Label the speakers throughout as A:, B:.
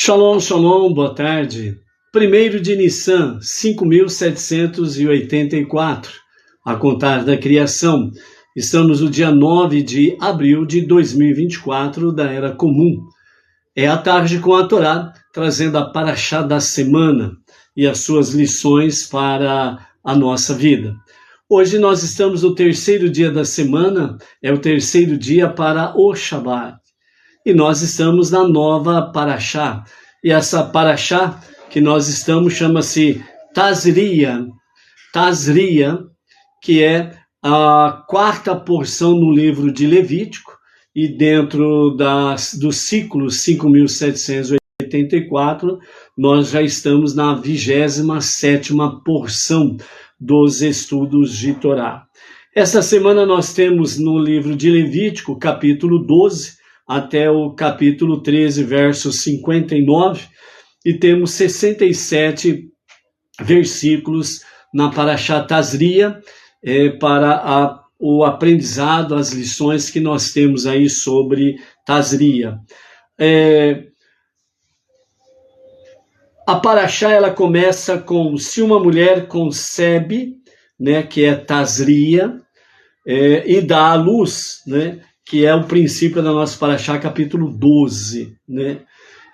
A: Shalom, shalom, boa tarde. 1º de Nissan, 5.784, a contar da criação. Estamos no dia 9 de abril de 2024, da Era Comum. É a tarde com a Torá, trazendo a Parashá da semana e as suas lições para a nossa vida. Hoje nós estamos no terceiro dia da semana, é o terceiro dia para o Shabat. E nós estamos na nova Parashá. E essa Parashá que nós estamos chama-se Tazria. Tazria, que é a quarta porção no livro de Levítico, e dentro do ciclo 5.784, nós já estamos na 27ª porção dos estudos de Torá. Essa semana nós temos no livro de Levítico, capítulo 12, até o capítulo 13, verso 59, e temos 67 versículos na Parashá Tazria, para o aprendizado, as lições que nós temos aí sobre Tazria. A Parashá, ela começa com: se uma mulher concebe, né, que é Tazria, e dá à luz, né, que é o princípio da nossa Parashá, capítulo 12, né?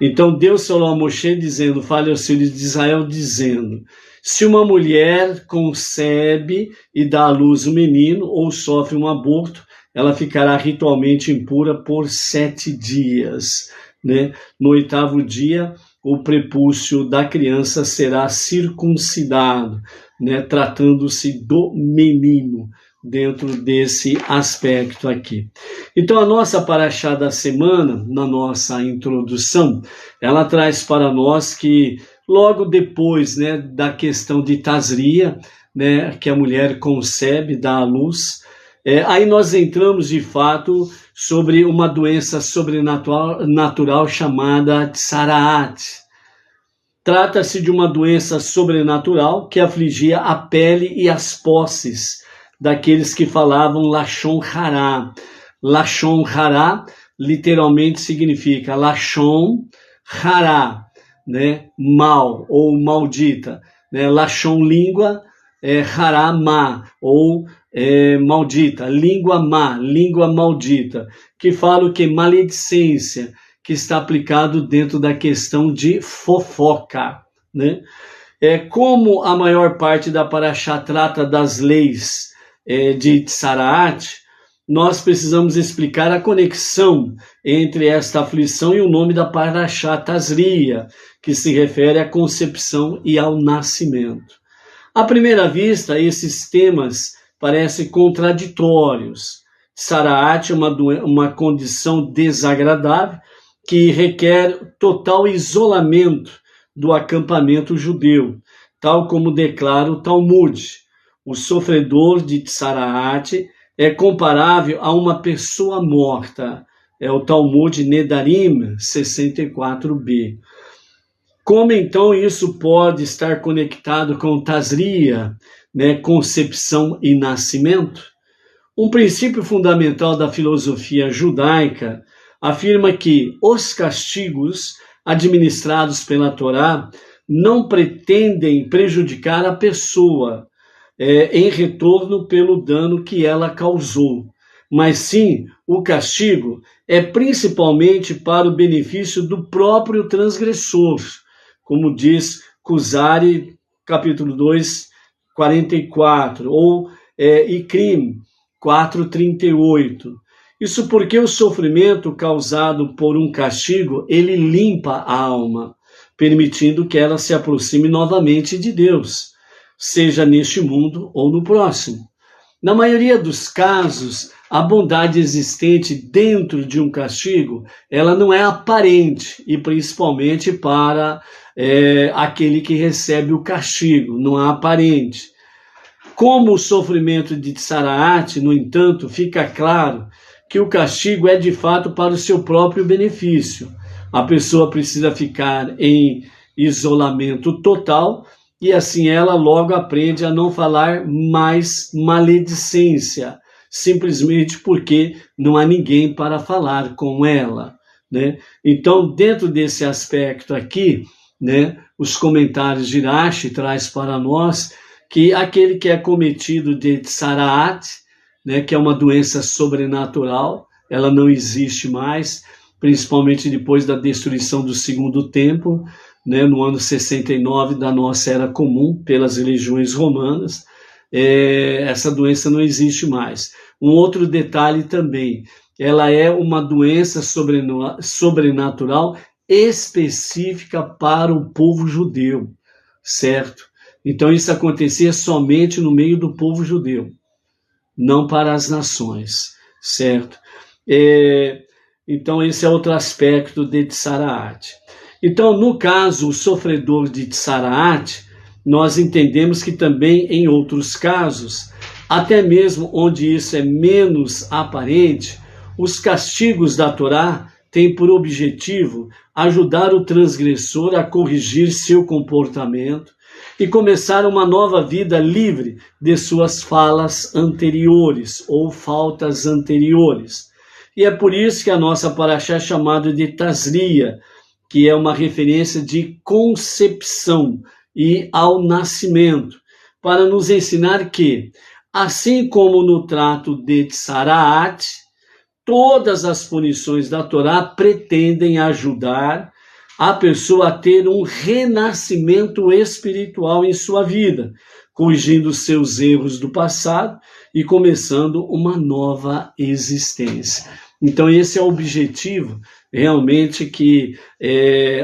A: Então Deus falou a Moshe dizendo, fale aos filhos de Israel dizendo: se uma mulher concebe e dá à luz um menino ou sofre um aborto, ela ficará ritualmente impura por 7 dias, né? No 8º dia, o prepúcio da criança será circuncidado, né? Tratando-se do menino, dentro desse aspecto aqui. Então a nossa Parashá da semana, na nossa introdução, ela traz para nós que logo depois, né, da questão de Tazria, né, que a mulher concebe, dá à luz, aí nós entramos de fato sobre uma doença sobrenatural chamada Tsaraat. Trata-se de uma doença sobrenatural que afligia a pele e as posses daqueles que falavam Lashon Hará. Lashon Hará literalmente significa Lashon Hará, né? Mal ou maldita, né? Lashon, língua, Hará, má, ou maldita, língua má, língua maldita, que fala o que? Maledicência, que está aplicado dentro da questão de fofoca, né? Como a maior parte da Parashá trata das leis de Tsaraat, nós precisamos explicar a conexão entre esta aflição e o nome da Parashá Tazria, que se refere à concepção e ao nascimento. À primeira vista, esses temas parecem contraditórios. Tsaraat é uma condição desagradável que requer total isolamento do acampamento judeu, tal como declara o Talmud. O sofredor de Tsaraat é comparável a uma pessoa morta. É o Talmud Nedarim 64b. Como então isso pode estar conectado com Tazria, né, concepção e nascimento? Um princípio fundamental da filosofia judaica afirma que os castigos administrados pela Torá não pretendem prejudicar a pessoa, em retorno pelo dano que ela causou, mas sim o castigo é principalmente para o benefício do próprio transgressor, como diz Kuzari, capítulo 2, 44, ou Ikrim 4:38. Isso porque o sofrimento causado por um castigo, ele limpa a alma, permitindo que ela se aproxime novamente de Deus, seja neste mundo ou no próximo. Na maioria dos casos, a bondade existente dentro de um castigo, ela não é aparente, e principalmente para aquele que recebe o castigo, não é aparente. Como o sofrimento de Tsaraat, no entanto, fica claro que o castigo é de fato para o seu próprio benefício. A pessoa precisa ficar em isolamento total, e assim ela logo aprende a não falar mais maledicência, simplesmente porque não há ninguém para falar com ela, né? Então, dentro desse aspecto aqui, né, os comentários de Rashi traz para nós que aquele que é cometido de Tsaraat, né, que é uma doença sobrenatural, ela não existe mais, principalmente depois da destruição do segundo templo, né, no ano 69 da nossa era comum, pelas legiões romanas. Essa doença não existe mais. Um outro detalhe também, ela é uma doença sobrenatural específica para o povo judeu, certo? Então isso acontecia somente no meio do povo judeu, não para as nações, certo? Então esse é outro aspecto de Tsaraat. Então, no caso, o sofredor de Tsaraat, nós entendemos que também em outros casos, até mesmo onde isso é menos aparente, os castigos da Torá têm por objetivo ajudar o transgressor a corrigir seu comportamento e começar uma nova vida livre de suas falas anteriores ou faltas anteriores. E é por isso que a nossa paraxá é chamada de Tazria, que é uma referência de concepção e ao nascimento, para nos ensinar que, assim como no trato de Tsaraat, todas as punições da Torá pretendem ajudar a pessoa a ter um renascimento espiritual em sua vida, corrigindo seus erros do passado e começando uma nova existência. Então esse é o objetivo realmente que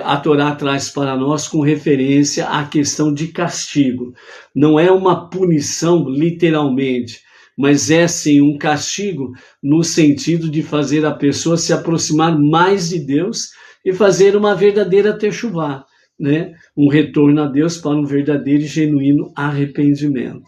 A: a Torá traz para nós com referência à questão de castigo. Não é uma punição literalmente, mas é sim um castigo no sentido de fazer a pessoa se aproximar mais de Deus e fazer uma verdadeira techuvá, né? Um retorno a Deus para um verdadeiro e genuíno arrependimento.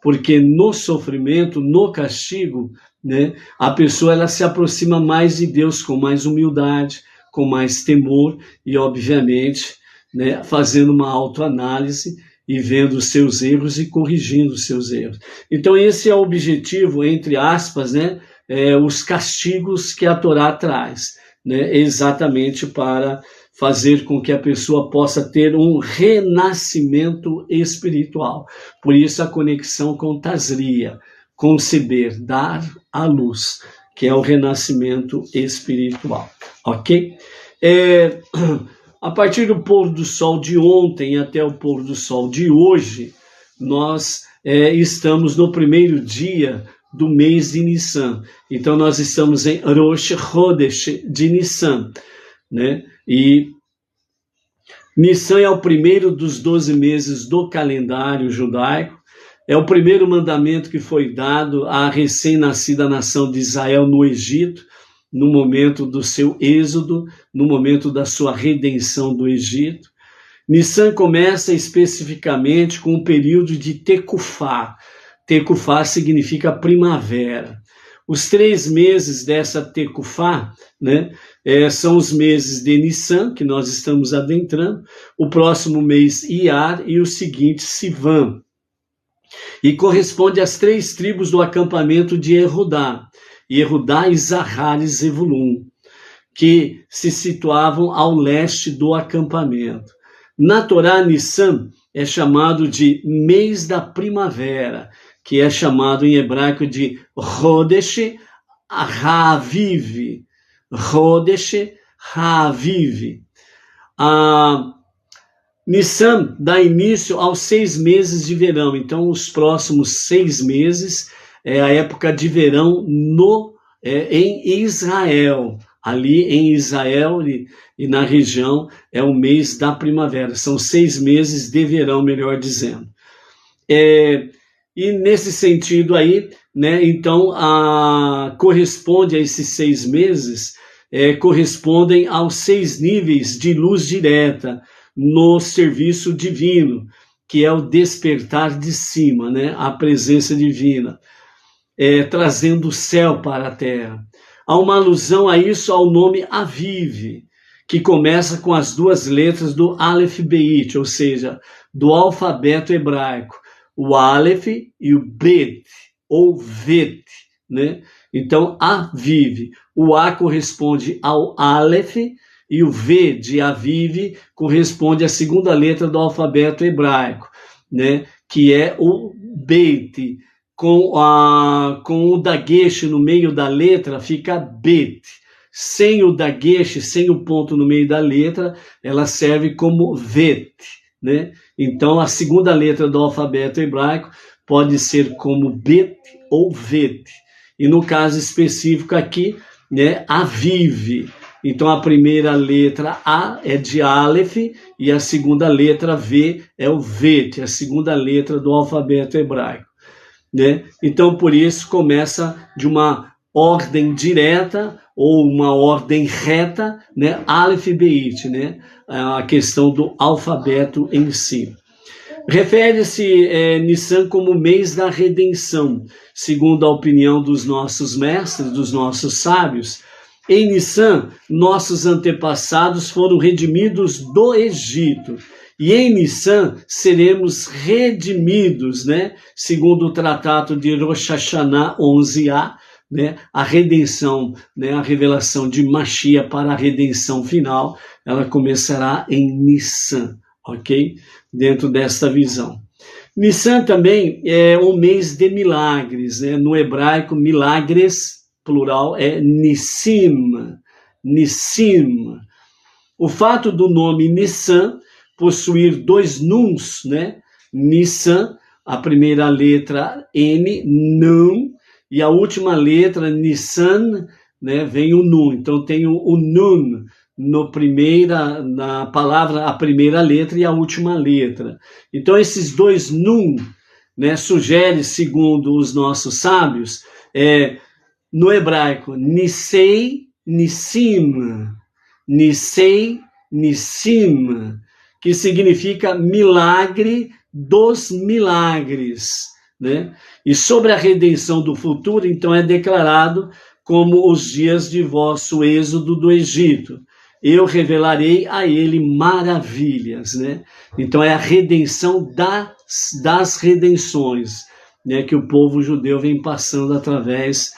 A: Porque no sofrimento, no castigo, né, a pessoa ela se aproxima mais de Deus com mais humildade, com mais temor e, obviamente, né, fazendo uma autoanálise e vendo os seus erros e corrigindo os seus erros. Então esse é o objetivo, entre aspas, né, os castigos que a Torá traz, né, exatamente para fazer com que a pessoa possa ter um renascimento espiritual. Por isso a conexão com Tazria, conceber, dar à luz, que é o renascimento espiritual, ok? A partir do pôr do sol de ontem até o pôr do sol de hoje, nós estamos no primeiro dia do mês de Nissan. Então nós estamos em Rosh Chodesh de Nissan, né? E Nissan é o primeiro dos 12 meses do calendário judaico. É o primeiro mandamento que foi dado à recém-nascida nação de Israel no Egito, no momento do seu êxodo, no momento da sua redenção do Egito. Nissan começa especificamente com o período de Tekufá. Tekufá significa primavera. Os 3 meses dessa Tekufá, né, são os meses de Nissan, que nós estamos adentrando, o próximo mês Iyar e o seguinte Sivan. E corresponde às 3 tribos do acampamento de Yehudá, Isahar e Zevulun, que se situavam ao leste do acampamento. Na Torá, Nissan é chamado de mês da primavera, que é chamado em hebraico de Chodesh HaAviv. Chodesh HaAviv. Nissan dá início aos 6 meses de verão. Então, os próximos 6 meses é a época de verão em Israel. Ali em Israel e na região é o mês da primavera. São 6 meses de verão, melhor dizendo. E nesse sentido aí, né, então, corresponde a esses 6 meses, correspondem aos 6 níveis de luz direta no serviço divino, que é o despertar de cima, né, a presença divina, trazendo o céu para a terra. Há uma alusão a isso ao nome Aviv, que começa com as 2 letras do Aleph Beit, ou seja, do alfabeto hebraico, o Aleph e o Bet, ou Vet, né? Então, Aviv, O A corresponde ao Aleph, e o V de Aviv corresponde à segunda letra do alfabeto hebraico, né? Que é o Beit. Com o dagesh no meio da letra, fica Bet. Sem o dagesh, sem o ponto no meio da letra, ela serve como Vet, né? Então, a segunda letra do alfabeto hebraico pode ser como Bet ou Vet. E no caso específico aqui, né, Aviv. Então, a primeira letra A é de Aleph e a segunda letra V é o Vet, a segunda letra do alfabeto hebraico, né? Então, por isso, começa de uma ordem direta ou uma ordem reta, né? Aleph Beit, né? A questão do alfabeto em si. Refere-se Nissan como mês da redenção, segundo a opinião dos nossos mestres, dos nossos sábios. Em Nissan, nossos antepassados foram redimidos do Egito. E em Nissan seremos redimidos, né? Segundo o tratado de Rosh Hashanah 11a, né? A redenção, né? A revelação de Mashiach para a redenção final, ela começará em Nissan, ok? Dentro desta visão. Nissan também é um mês de milagres, né? No hebraico, milagres, plural, é Nissim, Nissim. O fato do nome Nissan possuir dois nuns, né? Nissan, a primeira letra N, Nun, e a última letra Nissan, né? Vem o Nun. Então tem o Nun na palavra, a primeira letra e a última letra. Então esses dois Nun, né? Sugere, segundo os nossos sábios, no hebraico, Nisei, Nissim, Nisei, Nissim, que significa milagre dos milagres, né? E sobre a redenção do futuro, então é declarado como os dias de vosso êxodo do Egito. Eu revelarei a ele maravilhas, né? Então é a redenção das redenções, né? Que o povo judeu vem passando através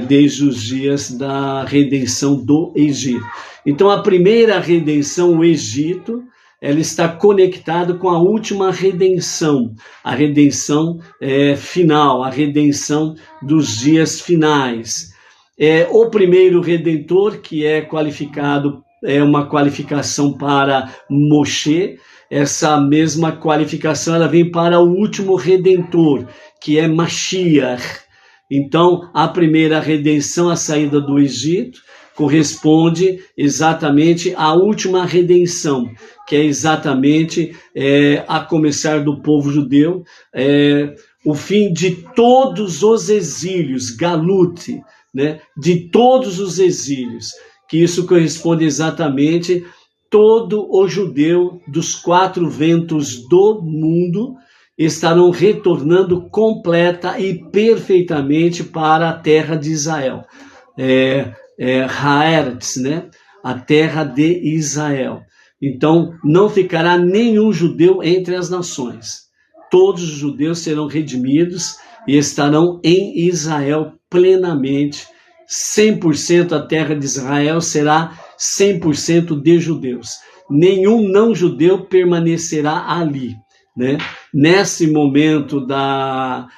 A: desde os dias da redenção do Egito. Então a primeira redenção, o Egito, ela está conectada com a última redenção, a redenção final, a redenção dos dias finais. O primeiro redentor, que é qualificado, é uma qualificação para Moshe, essa mesma qualificação ela vem para o último redentor, que é Mashiach. Então, a primeira redenção, a saída do Egito, corresponde exatamente à última redenção, que é exatamente a começar do povo judeu, o fim de todos os exílios, Galut, né? De todos os exílios, que isso corresponde exatamente todo o judeu dos quatro ventos do mundo estarão retornando completa e perfeitamente para a terra de Israel. Haaretz, né? A terra de Israel. Então, não ficará nenhum judeu entre as nações. Todos os judeus serão redimidos e estarão em Israel plenamente. 100% a terra de Israel será 100% de judeus. Nenhum não-judeu permanecerá ali, né? Nesse momento da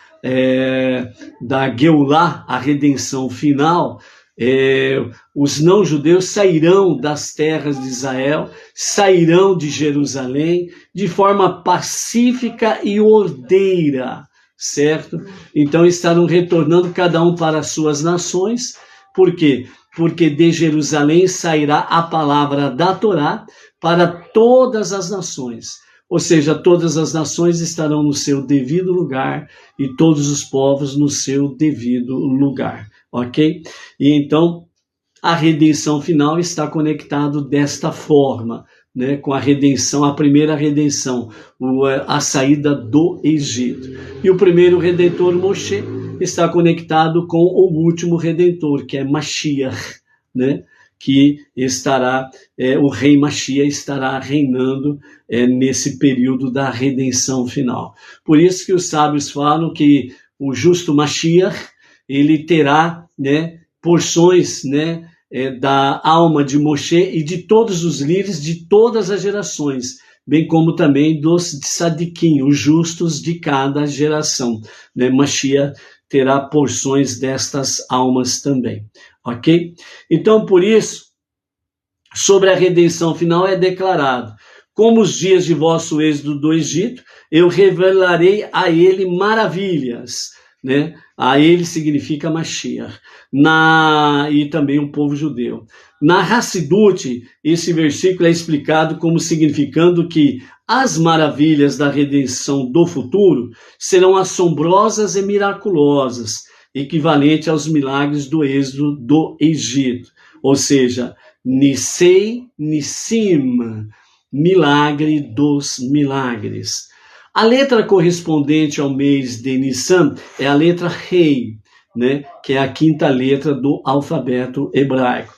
A: Geulah, a redenção final, os não-judeus sairão das terras de Israel, sairão de Jerusalém de forma pacífica e ordeira, certo? Então estarão retornando cada um para as suas nações. Por quê? Porque de Jerusalém sairá a palavra da Torá para todas as nações. Ou seja, todas as nações estarão no seu devido lugar e todos os povos no seu devido lugar, ok? E então, a redenção final está conectada desta forma, né? Com a redenção, a primeira redenção, a saída do Egito. E o primeiro redentor, Moshe, está conectado com o último redentor, que é Mashiach, né? Que estará, o rei Mashiach estará reinando nesse período da redenção final. Por isso que os sábios falam que o justo Mashiach, ele terá, né, porções, né, da alma de Moshe e de todos os líderes de todas as gerações, bem como também dos tzadikim, os justos de cada geração. Né? Mashiach terá porções destas almas também, ok? Então, por isso, sobre a redenção final é declarado: como os dias de vosso êxodo do Egito, eu revelarei a ele maravilhas, né? A ele significa Mashiach, e também o povo judeu. Na Hassidut, esse versículo é explicado como significando que as maravilhas da redenção do futuro serão assombrosas e miraculosas, equivalente aos milagres do êxodo do Egito. Ou seja, Nisei, Nissim, milagre dos milagres. A letra correspondente ao mês de Nissan é a letra Rei, né, que é a quinta letra do alfabeto hebraico.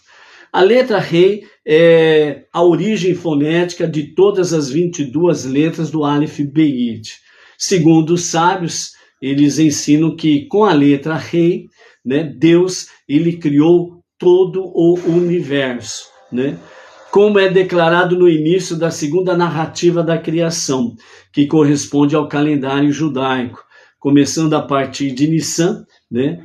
A: A letra Rei é a origem fonética de todas as 22 letras do Aleph Beit. Segundo os sábios, eles ensinam que com a letra Rei, né, Deus ele criou todo o universo, né? Como é declarado no início da segunda narrativa da criação, que corresponde ao calendário judaico, começando a partir de Nissan, né?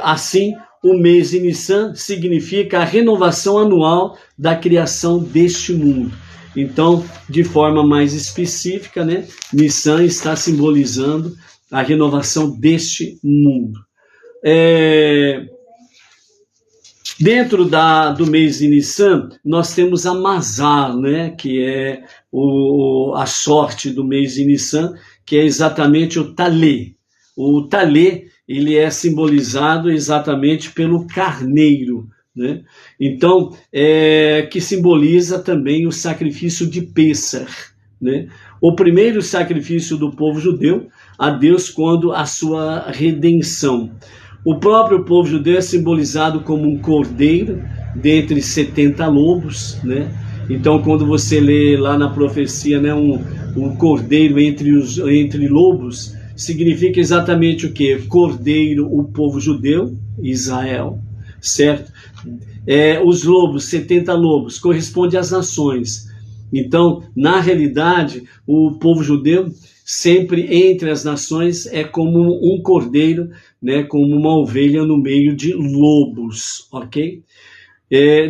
A: Assim, o mês de Nissan significa a renovação anual da criação deste mundo. Então, de forma mais específica, né, Nissan está simbolizando a renovação deste mundo. Dentro do mês de Nissan, nós temos a Mazal, né, que é a sorte do mês de Nissan, que é exatamente o Talê. O Talê, ele é simbolizado exatamente pelo carneiro, né? Então, que simboliza também o sacrifício de Pêssar, né? O primeiro sacrifício do povo judeu a Deus quando a sua redenção. O próprio povo judeu é simbolizado como um cordeiro dentre 70 lobos, né? Então, quando você lê lá na profecia, né, um cordeiro entre lobos, significa exatamente o quê? Cordeiro, o povo judeu, Israel, certo? Os lobos, 70 lobos, corresponde às nações. Então, na realidade, o povo judeu, sempre entre as nações, é como um cordeiro, né, como uma ovelha no meio de lobos, ok?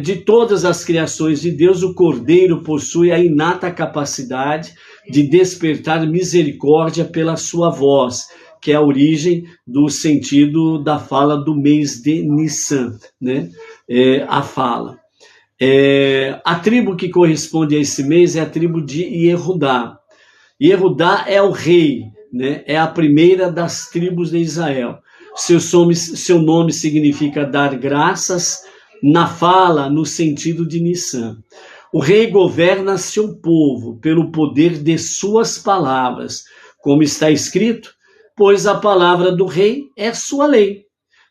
A: De todas as criações de Deus, o cordeiro possui a inata capacidade de despertar misericórdia pela sua voz, que é a origem do sentido da fala do mês de Nissan, né? A fala. A tribo que corresponde a esse mês é a tribo de Yehudá. Yehudá é o rei, né? É a primeira das tribos de Israel. Seu nome significa dar graças, na fala, no sentido de Nissan. O rei governa seu povo pelo poder de suas palavras, como está escrito, pois a palavra do rei é sua lei.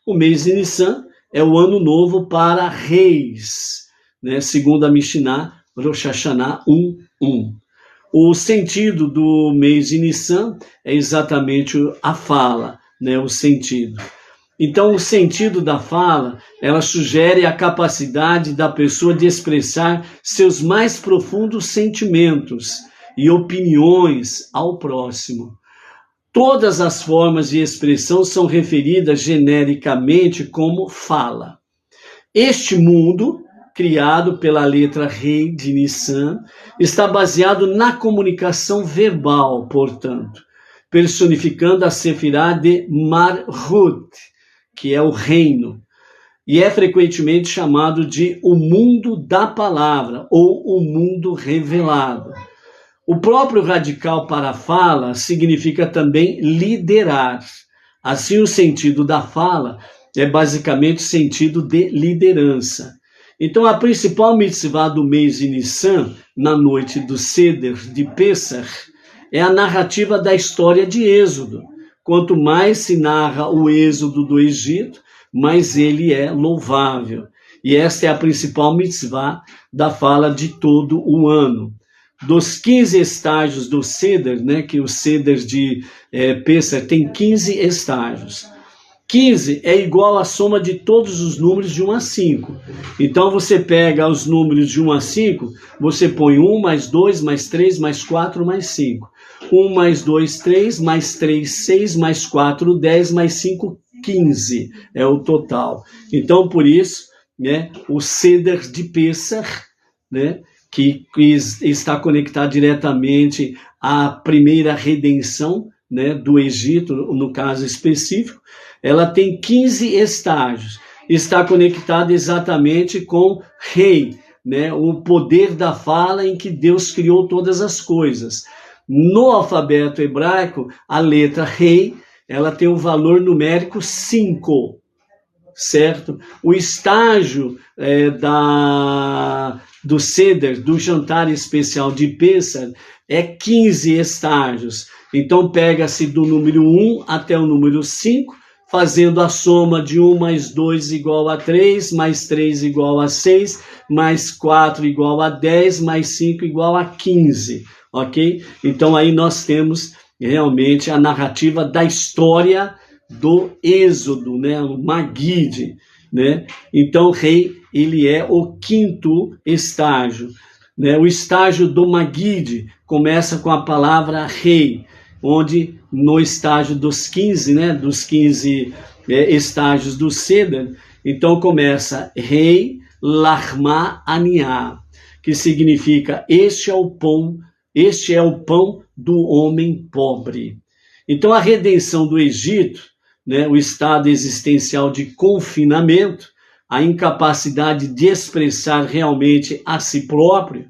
A: O mês de Nissan é o ano novo para reis, né? Segundo a Mishnah, Rosh Hashanah 1:1. O sentido do mês de Nissan é exatamente a fala, né? O sentido. Então, o sentido da fala, ela sugere a capacidade da pessoa de expressar seus mais profundos sentimentos e opiniões ao próximo. Todas as formas de expressão são referidas genericamente como fala. Este mundo, criado pela letra Rei de Nissan, está baseado na comunicação verbal, portanto, personificando a Sefirá de Malchut, que é o reino, e é frequentemente chamado de o mundo da palavra, ou o mundo revelado. O próprio radical para a fala significa também liderar. Assim, o sentido da fala é basicamente o sentido de liderança. Então, a principal mitzvah do mês de Nissan, na noite do Seder de Pêssar, é a narrativa da história de Êxodo. Quanto mais se narra o êxodo do Egito, mais ele é louvável. E esta é a principal mitzvah da fala de todo o ano. Dos 15 estágios do Seder, né, que o Seder de Pêssar tem 15 estágios. 15 é igual à soma de todos os números de 1 a 5. Então você pega os números de 1 a 5, você põe 1 mais 2 mais 3 mais 4 mais 5. 1 mais 2, 3, mais 3, 6, mais 4, 10, mais 5, 15 é o total. Então, por isso, né, o Seder de Pessach, né, que está conectado diretamente à primeira redenção, né, do Egito, no caso específico, ela tem 15 estágios. Está conectada exatamente com rei, né, o poder da fala em que Deus criou todas as coisas. No alfabeto hebraico, a letra rei, ela tem um valor numérico 5, certo? O estágio do Seder, do jantar especial de Pessach, é 15 estágios. Então, pega-se do número 1 até o número 5, fazendo a soma de 1 mais 2 igual a 3, mais 3 igual a 6, mais 4 igual a 10, mais 5 igual a 15, ok? Então, aí nós temos realmente a narrativa da história do Êxodo, né? O Magide, né? Então, o rei, ele é o 5º estágio, né? O estágio do Magide começa com a palavra rei, onde no estágio dos 15, né, dos 15 estágios do Seder, então começa rei Lahma Aniá, que significa este é o pão do homem pobre. Então a redenção do Egito, né, o estado existencial de confinamento, a incapacidade de expressar realmente a si próprio,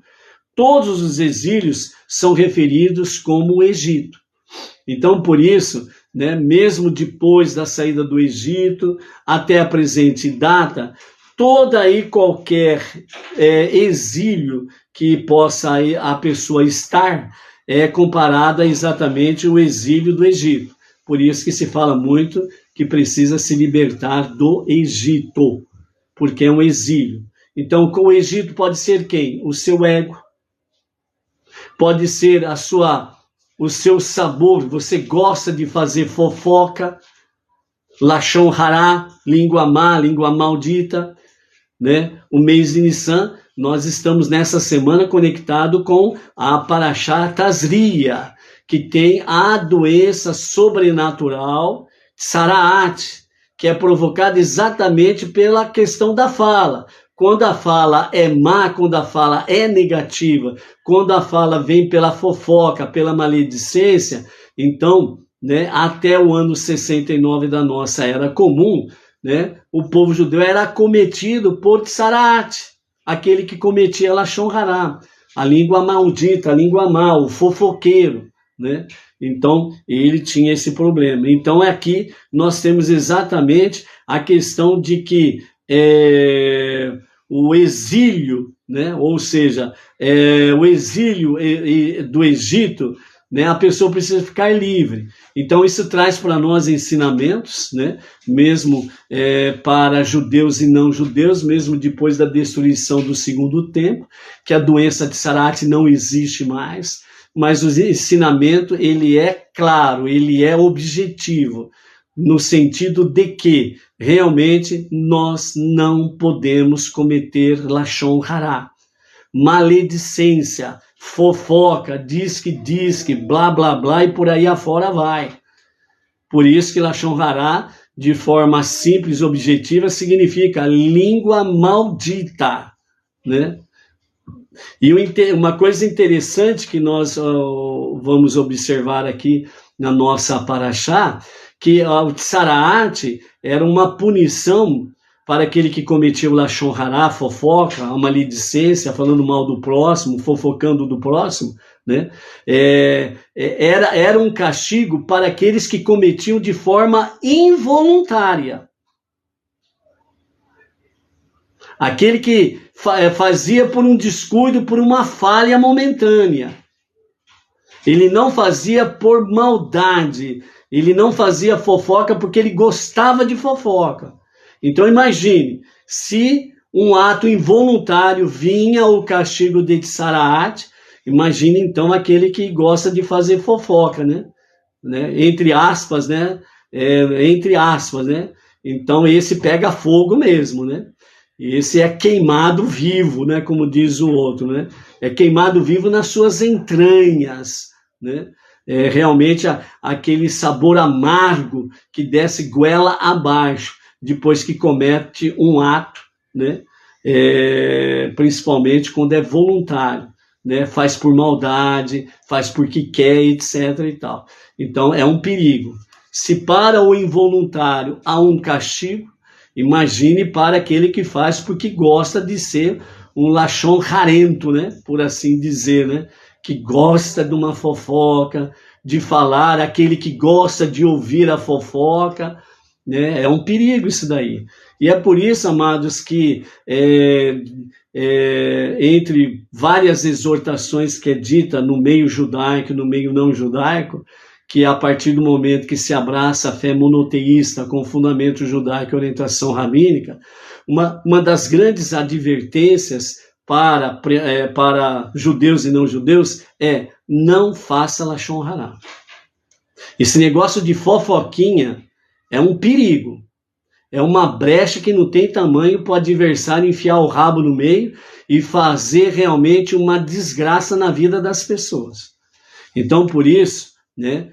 A: todos os exílios são referidos como o Egito. Então, por isso, né, mesmo depois da saída do Egito, até a presente data, toda e qualquer exílio que possa a pessoa estar é comparado a exatamente o exílio do Egito. Por isso que se fala muito que precisa se libertar do Egito, porque é um exílio. Então, com o Egito pode ser quem? O seu ego, pode ser o seu sabor, você gosta de fazer fofoca, Lashon Hará, língua má, língua maldita, né? O mês de Nissan, nós estamos nessa semana conectado com a Parashá Tazria, que tem a doença sobrenatural, Tsaraat, que é provocada exatamente pela questão da fala. Quando a fala é má, quando a fala é negativa, quando a fala vem pela fofoca, pela maledicência, então, né, até o ano 69 da nossa era comum, né, o povo judeu era acometido por Tsaraat, aquele que cometia Lashon Hará, a língua maldita, a língua má, o fofoqueiro, né? Então, ele tinha esse problema. Então, aqui nós temos exatamente a questão de que o exílio, né? Ou seja, o exílio do Egito, né? A pessoa precisa ficar livre. Então, isso traz para nós ensinamentos, né? Mesmo para judeus e não judeus, mesmo depois da destruição do segundo templo, que a doença de Tsaraat não existe mais, mas o ensinamento, ele é claro, ele é objetivo, no sentido de que realmente nós não podemos cometer Lashon Hará, maledicência, fofoca, diz que, blá, blá, blá, e por aí afora vai. Por isso que Lashon Hará, de forma simples e objetiva, significa língua maldita, né? E uma coisa interessante que nós vamos observar aqui na nossa Parashá, que o Tsaraat era uma punição para aquele que cometia o Lashon Hará, fofoca, a maledicência, falando mal do próximo, fofocando do próximo, né? Era um castigo para aqueles que cometiam de forma involuntária. Aquele que fazia por um descuido, por uma falha momentânea. Ele não fazia por maldade. Ele não fazia fofoca porque ele gostava de fofoca. Então imagine, se um ato involuntário vinha o castigo de Tsaraat, imagine então aquele que gosta de fazer fofoca, né? Entre aspas, né? entre aspas, né? Então esse pega fogo mesmo, né? Esse é queimado vivo, né? Como diz o outro, né? É queimado vivo nas suas entranhas, né? É realmente aquele sabor amargo que desce goela abaixo depois que comete um ato, né? Principalmente quando é voluntário, né? Faz por maldade, faz porque quer, etc. e tal. Então é um perigo. Se para o involuntário há um castigo, imagine para aquele que faz porque gosta de ser um lachon rarento, né? Por assim dizer, né? Que gosta de uma fofoca, de falar, aquele que gosta de ouvir a fofoca, né? É um perigo isso daí. E é por isso, amados, que entre várias exortações que é dita no meio judaico e no meio não judaico, que a partir do momento que se abraça a fé monoteísta com fundamento judaico e orientação rabínica, uma das grandes advertências para judeus e não judeus é: não faça lashon hará. Esse negócio de fofoquinha é um perigo, é uma brecha que não tem tamanho para o adversário enfiar o rabo no meio e fazer realmente uma desgraça na vida das pessoas. Então, por isso, né,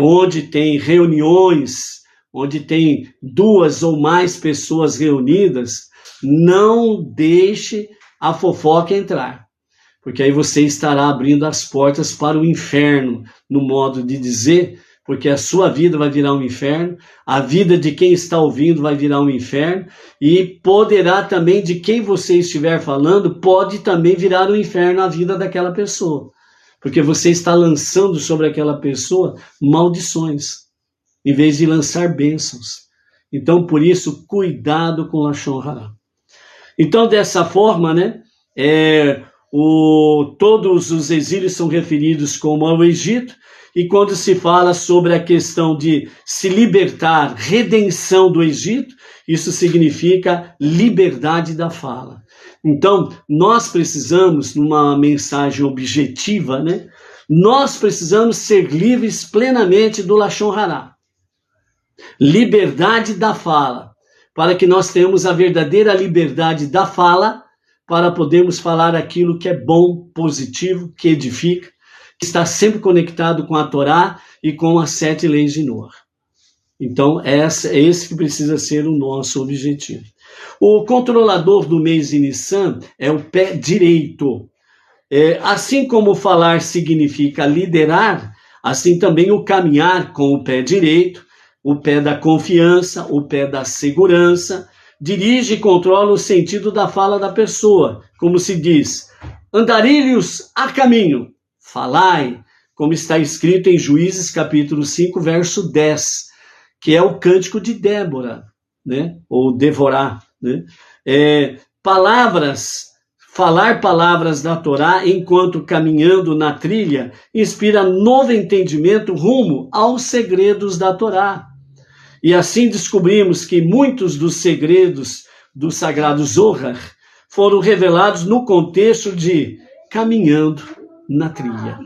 A: onde tem reuniões, onde tem 2 ou mais pessoas reunidas, não deixe a fofoca entrar, porque aí você estará abrindo as portas para o inferno, no modo de dizer, porque a sua vida vai virar um inferno, a vida de quem está ouvindo vai virar um inferno, e poderá também, de quem você estiver falando, pode também virar um inferno a vida daquela pessoa, porque você está lançando sobre aquela pessoa maldições, em vez de lançar bênçãos. Então, por isso, cuidado com lashon hará. Então, dessa forma, né, todos os exílios são referidos como ao Egito, e quando se fala sobre a questão de se libertar, redenção do Egito, isso significa liberdade da fala. Então, nós precisamos, numa mensagem objetiva, né, nós precisamos ser livres plenamente do lashon hará. Liberdade da fala, para que nós tenhamos a verdadeira liberdade da fala, para podermos falar aquilo que é bom, positivo, que edifica, que está sempre conectado com a Torá e com as 7 leis de Noah. Então, esse que precisa ser o nosso objetivo. O controlador do mês de Nissan é o pé direito. Assim como falar significa liderar, assim também o caminhar com o pé direito, o pé da confiança, o pé da segurança, dirige e controla o sentido da fala da pessoa, como se diz: andarilhos a caminho, falai, como está escrito em Juízes capítulo 5, verso 10, que é o cântico de Débora, né? Ou Devorá, né? Falar palavras da Torá enquanto caminhando na trilha inspira novo entendimento rumo aos segredos da Torá. E assim descobrimos que muitos dos segredos do sagrado Zohar foram revelados no contexto de caminhando na trilha.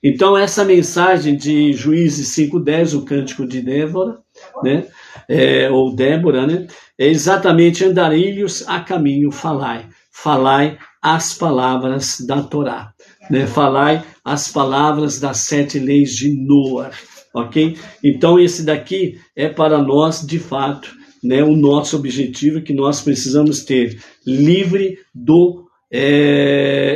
A: Então, essa mensagem de Juízes 5:10, o cântico de Débora, né? Ou Débora, né? É exatamente: andarilhos a caminho, falai. Falai as palavras da Torá, né? Falai as palavras das 7 leis de Noah, ok? Então, esse daqui é para nós, de fato, né? O nosso objetivo que nós precisamos ter, livre do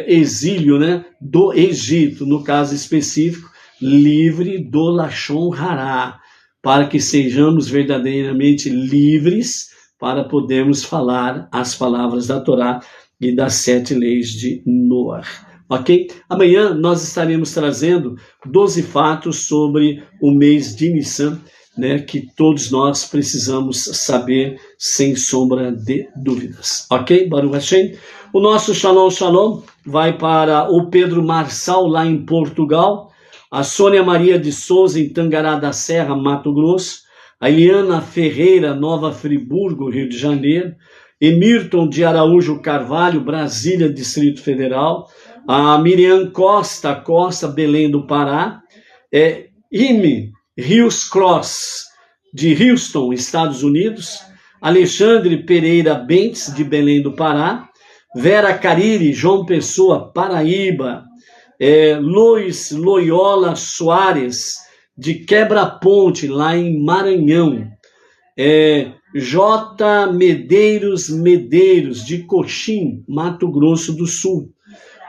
A: exílio, né? Do Egito, no caso específico, livre do lashon hará, para que sejamos verdadeiramente livres para podermos falar as palavras da Torá e das 7 leis de Noah, ok? Amanhã nós estaremos trazendo 12 fatos sobre o mês de Nissan, né, que todos nós precisamos saber sem sombra de dúvidas, ok? Baruch Hashem. O nosso Shalom Shalom vai para o Pedro Marçal, lá em Portugal, a Sônia Maria de Souza, em Tangará da Serra, Mato Grosso, a Eliana Ferreira, Nova Friburgo, Rio de Janeiro, Emirton de Araújo Carvalho, Brasília, Distrito Federal, a Miriam Costa, Belém do Pará, Ime Rios Cross, de Houston, Estados Unidos, Alexandre Pereira Bentes, de Belém do Pará, Vera Cariri, João Pessoa, Paraíba, Luiz Loyola Soares, de Quebra-Ponte, lá em Maranhão, J. Medeiros, de Coxim, Mato Grosso do Sul,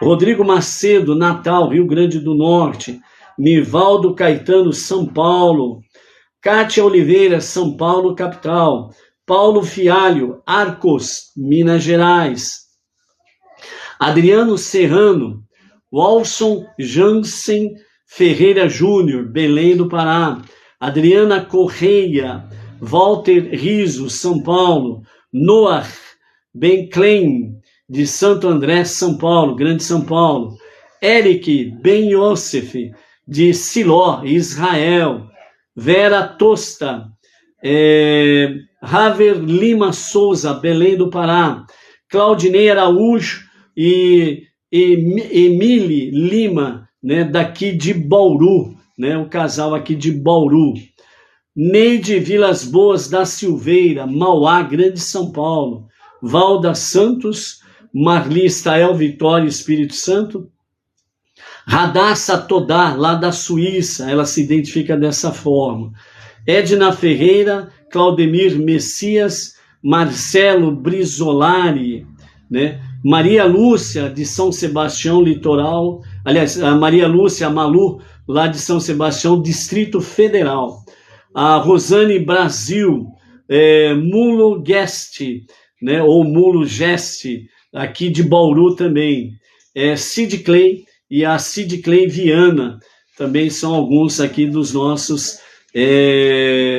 A: Rodrigo Macedo, Natal, Rio Grande do Norte, Nivaldo Caetano, São Paulo, Cátia Oliveira, São Paulo, capital, Paulo Fialho, Arcos, Minas Gerais, Adriano Serrano, Walson Jansen Ferreira Júnior, Belém do Pará, Adriana Correia, Walter Riso, São Paulo, Noah Benclein, de Santo André, São Paulo, Grande São Paulo, Eric Ben Yosef, de Siló, Israel, Vera Tosta, Raver Lima Souza, Belém do Pará, Claudinei Araújo e Emile Lima, né, daqui de Bauru, né, o casal aqui de Bauru, Neide Vilas Boas da Silveira, Mauá, Grande São Paulo, Valda Santos, Marli Stael Vitória, Espírito Santo, Radassa Todá, lá da Suíça, ela se identifica dessa forma, Edna Ferreira, Claudemir Messias, Marcelo Brizolari, né? Maria Lúcia, de São Sebastião, Litoral, aliás, a Maria Lúcia, a Malu, lá de São Sebastião, Distrito Federal, a Rosane Brasil, Mulo Guest, né? Ou Mulo Geste, aqui de Bauru também, Sid Clay e a Sid Clay Viana, também são alguns aqui dos nossos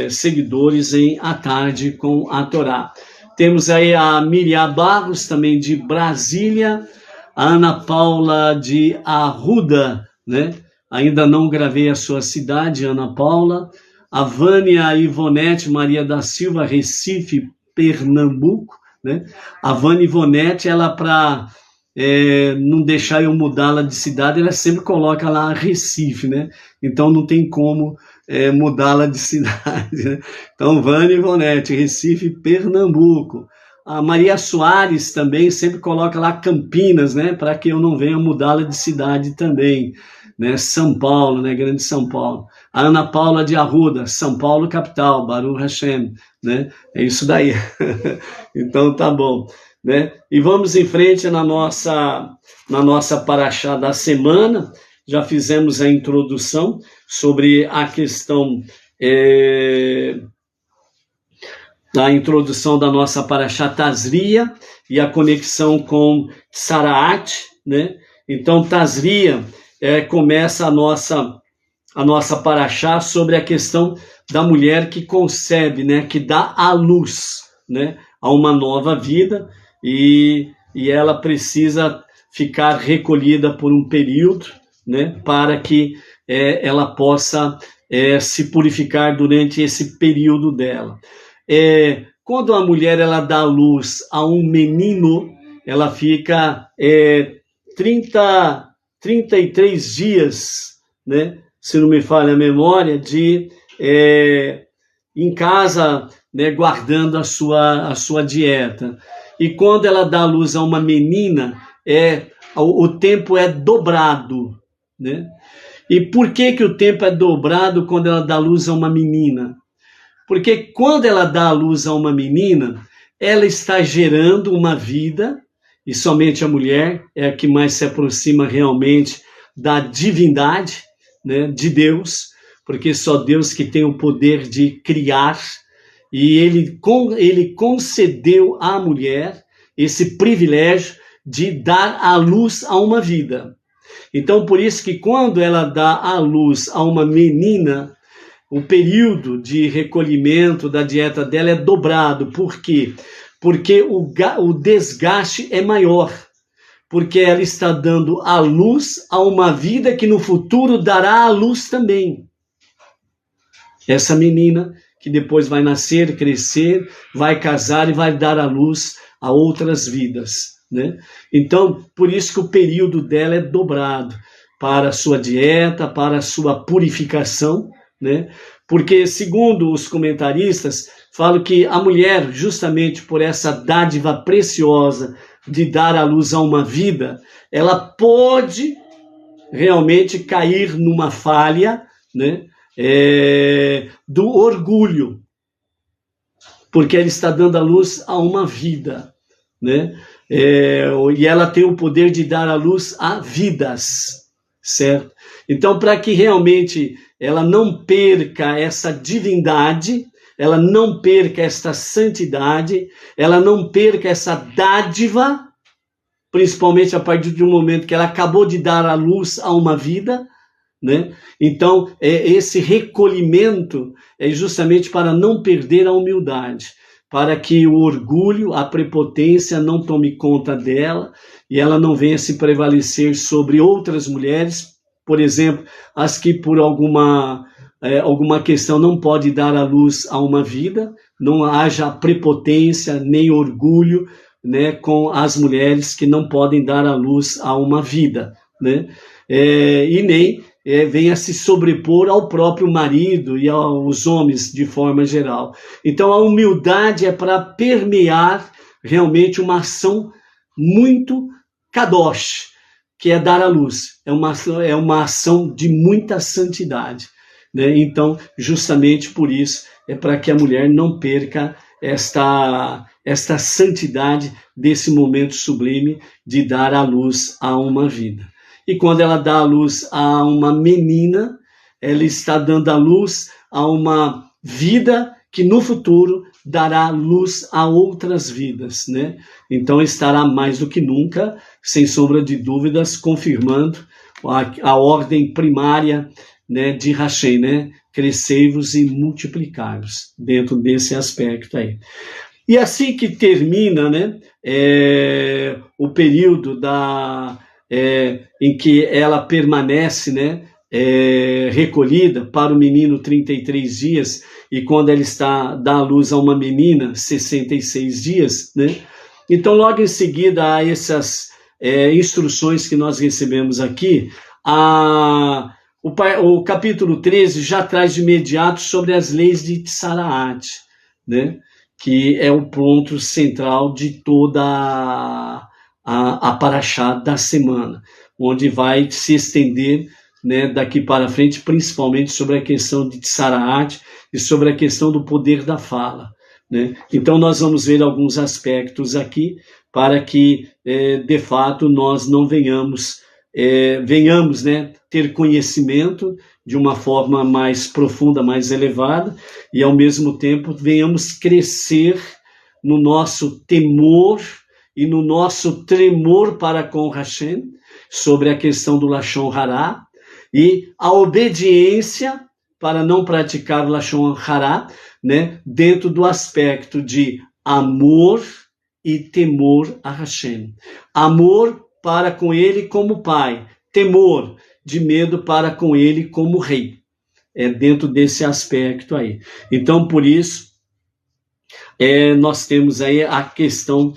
A: seguidores em A Tarde com a Torá. Temos aí a Miriam Barros, também de Brasília, a Ana Paula de Arruda, né? Ainda não gravei a sua cidade, Ana Paula, a Vânia Ivonete Maria da Silva, Recife, Pernambuco, né? A Vânia Ivonete, ela para não deixar eu mudá-la de cidade, ela sempre coloca lá Recife, né? Então não tem como mudá-la de cidade, né? Então, Vânia Ivonete, Recife, Pernambuco. A Maria Soares também sempre coloca lá Campinas, né? Para que eu não venha mudá-la de cidade também, né? São Paulo, né? Grande São Paulo. A Ana Paula de Arruda, São Paulo, capital, Baruch Hashem, né? É isso daí. Então, tá bom, né? E vamos em frente na nossa paraxá da semana. Já fizemos a introdução sobre a questão da introdução da nossa paraxá Tazria e a conexão com Saraat, né? Então, Tazria começa a nossa paraxá sobre a questão da mulher que concebe, né? Que dá à luz, né? A uma nova vida e ela precisa ficar recolhida por um período, né, para que ela possa se purificar durante esse período dela. Quando a mulher ela dá à luz a um menino, ela fica 33 dias, né, se não me falha a memória, em casa, né, guardando a sua dieta. E quando ela dá à luz a uma menina, o tempo é dobrado, né? E por que o tempo é dobrado quando ela dá luz a uma menina? Porque quando ela dá luz a uma menina, ela está gerando uma vida, e somente a mulher é a que mais se aproxima realmente da divindade, né, de Deus, porque só Deus que tem o poder de criar, e ele concedeu à mulher esse privilégio de dar à luz a uma vida. Então, por isso que quando ela dá à luz a uma menina, o período de recolhimento da dieta dela é dobrado. Por quê? Porque o desgaste é maior. Porque ela está dando à luz a uma vida que no futuro dará à luz também. Essa menina que depois vai nascer, crescer, vai casar e vai dar à luz a outras vidas, né? Então, por isso que o período dela é dobrado para a sua dieta, para a sua purificação, né? Porque, segundo os comentaristas, falam que a mulher, justamente por essa dádiva preciosa de dar à luz a uma vida, ela pode realmente cair numa falha, né, do orgulho, porque ela está dando à luz a uma vida, né? E ela tem o poder de dar à luz a vidas, certo? Então, para que realmente ela não perca essa divindade, ela não perca essa santidade, ela não perca essa dádiva, principalmente a partir de um momento que ela acabou de dar à luz a uma vida, né? Então, esse recolhimento é justamente para não perder a humildade, para que o orgulho, a prepotência não tome conta dela e ela não venha se prevalecer sobre outras mulheres, por exemplo, as que por alguma questão não pode dar à luz a uma vida, não haja prepotência nem orgulho, né, com as mulheres que não podem dar à luz a uma vida, né? E nem venha se sobrepor ao próprio marido e aos homens de forma geral. Então a humildade é para permear realmente uma ação muito kadosh, que é dar à luz. É uma ação de muita santidade, né? Então, justamente por isso, é para que a mulher não perca esta santidade desse momento sublime de dar à luz a uma vida. E quando ela dá à luz a uma menina, ela está dando à luz a uma vida que no futuro dará luz a outras vidas, né? Então estará mais do que nunca, sem sombra de dúvidas, confirmando a ordem primária, né, de Hashem, né? Crescei-vos e multiplicai-vos, dentro desse aspecto aí. E assim que termina, né, o período em que ela permanece, né, recolhida para o menino 33 dias, e quando ela dá à luz a uma menina, 66 dias, né? Então, logo em seguida a essas instruções que nós recebemos aqui, o capítulo 13 já traz de imediato sobre as leis de Tsaraat, né? Que é o ponto central de toda a paraxá da semana, onde vai se estender, né, daqui para frente, principalmente sobre a questão de Tsaraat e sobre a questão do poder da fala, né? Então nós vamos ver alguns aspectos aqui para que, de fato, nós não venhamos, né, ter conhecimento de uma forma mais profunda, mais elevada, e ao mesmo tempo venhamos crescer no nosso temor e no nosso tremor para com Hashem, sobre a questão do Lashon Hará, e a obediência para não praticar o Lashon Hará, né, dentro do aspecto de amor e temor a Hashem. Amor para com ele como pai, temor de medo para com ele como rei. É dentro desse aspecto aí. Então, por isso, nós temos aí a questão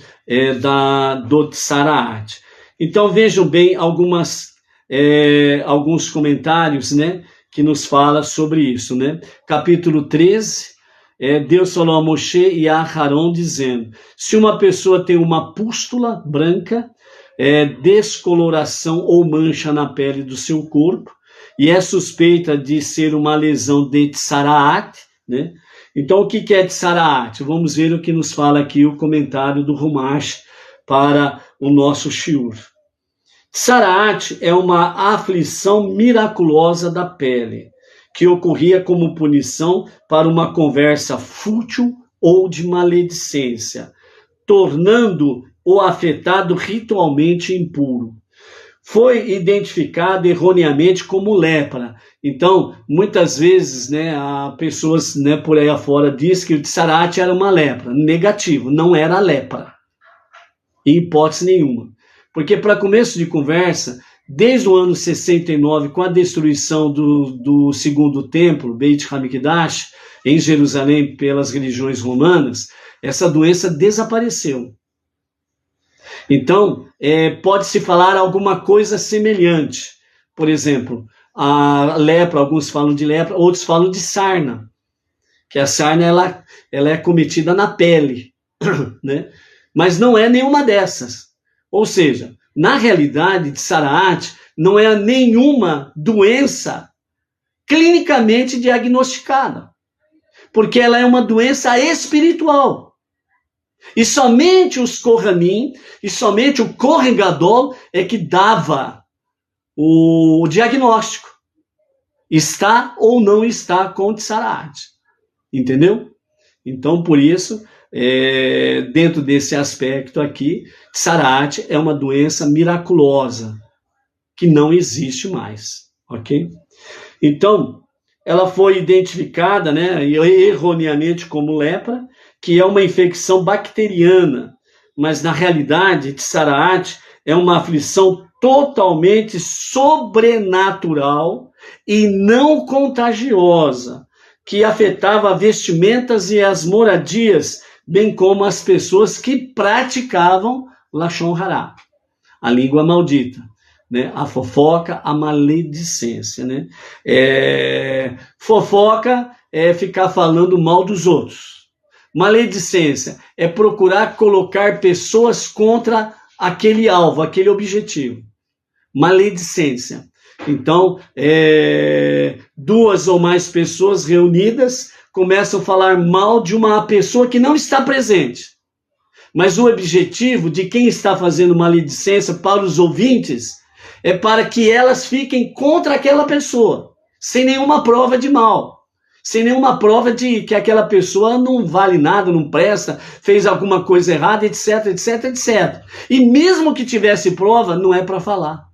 A: do Tsaraat. Então, vejam bem alguns comentários, né, que nos fala sobre isso, né? Capítulo 13, Deus falou a Moshe e a Aharon dizendo: se uma pessoa tem uma pústula branca, descoloração ou mancha na pele do seu corpo, e é suspeita de ser uma lesão de Tsaraat, né? Então, o que é Tsaraat? Vamos ver o que nos fala aqui o comentário do Rumash para o nosso shiur. Tsaraat é uma aflição miraculosa da pele, que ocorria como punição para uma conversa fútil ou de maledicência, tornando o afetado ritualmente impuro. Foi identificado erroneamente como lepra. Então, muitas vezes, né, pessoas, né, por aí afora dizem que o Tsaraat era uma lepra. Negativo, não era lepra, em hipótese nenhuma. Porque, para começo de conversa, desde o ano 69, com a destruição do segundo templo, Beit HaMikdash, em Jerusalém, pelas religiões romanas, essa doença desapareceu. Então, pode-se falar alguma coisa semelhante. Por exemplo, a lepra, alguns falam de lepra, outros falam de sarna, que a sarna ela é cometida na pele, né? Mas não é nenhuma dessas. Ou seja, na realidade, Tsaraat não é nenhuma doença clinicamente diagnosticada, porque ela é uma doença espiritual. E somente os Kohanim, e somente o Kohen Gadol é que dava o diagnóstico. Está ou não está com Tsaraat. Entendeu? Então, por isso, dentro desse aspecto aqui, Tsaraat é uma doença miraculosa, que não existe mais. Ok? Então, ela foi identificada, né, erroneamente como lepra, que é uma infecção bacteriana, mas na realidade, Tsaraat é uma aflição totalmente sobrenatural e não contagiosa, que afetava vestimentas e as moradias, bem como as pessoas que praticavam Lashon Hará, a língua maldita, né? A fofoca, a maledicência, né? Fofoca é ficar falando mal dos outros. Maledicência é procurar colocar pessoas contra aquele alvo, aquele objetivo. Maledicência. Então, duas ou mais pessoas reunidas começam a falar mal de uma pessoa que não está presente. Mas o objetivo de quem está fazendo maledicência para os ouvintes é para que elas fiquem contra aquela pessoa, sem nenhuma prova de mal. Sem nenhuma prova de que aquela pessoa não vale nada, não presta, fez alguma coisa errada, etc, etc, etc. E mesmo que tivesse prova, não é para falar.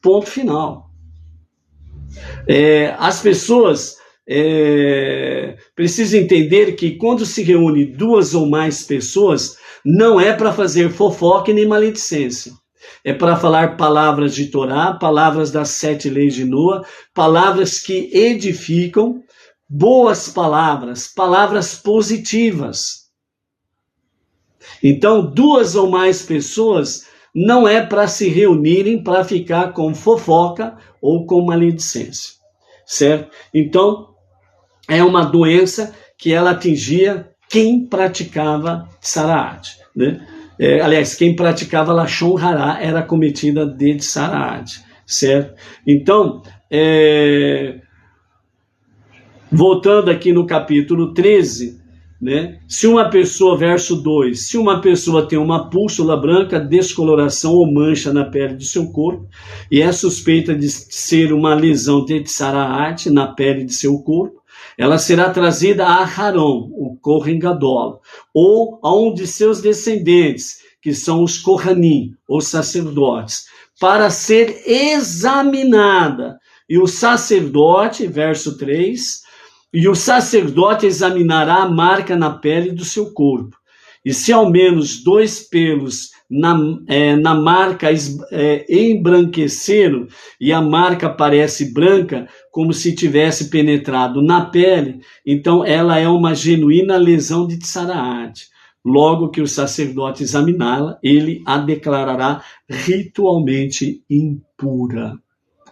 A: Ponto final. As pessoas precisam entender que quando se reúne duas ou mais pessoas, não é para fazer fofoca nem maledicência. É para falar palavras de Torá, palavras das 7 leis de Noa, palavras que edificam, boas palavras, palavras positivas. Então, duas ou mais pessoas não é para se reunirem para ficar com fofoca ou com maledicência, certo? Então, é uma doença que ela atingia quem praticava Tsaraat, né? Aliás, quem praticava Lashon Hará era cometida de Tsaraat, certo? Então, voltando aqui no capítulo 13, né? Se uma pessoa, verso 2, se uma pessoa tem uma pústula branca, descoloração ou mancha na pele de seu corpo, e é suspeita de ser uma lesão de Tsaraat na pele de seu corpo, ela será trazida a Aharon, o Kohen Gadol, ou a um de seus descendentes, que são os Kohanim, os sacerdotes, para ser examinada. E o sacerdote, verso 3, e o sacerdote examinará a marca na pele do seu corpo. E se ao menos 2 pelos na marca embranqueceram, e a marca parece branca, como se tivesse penetrado na pele, então ela é uma genuína lesão de Tsaraat. Logo que o sacerdote examiná-la, ele a declarará ritualmente impura.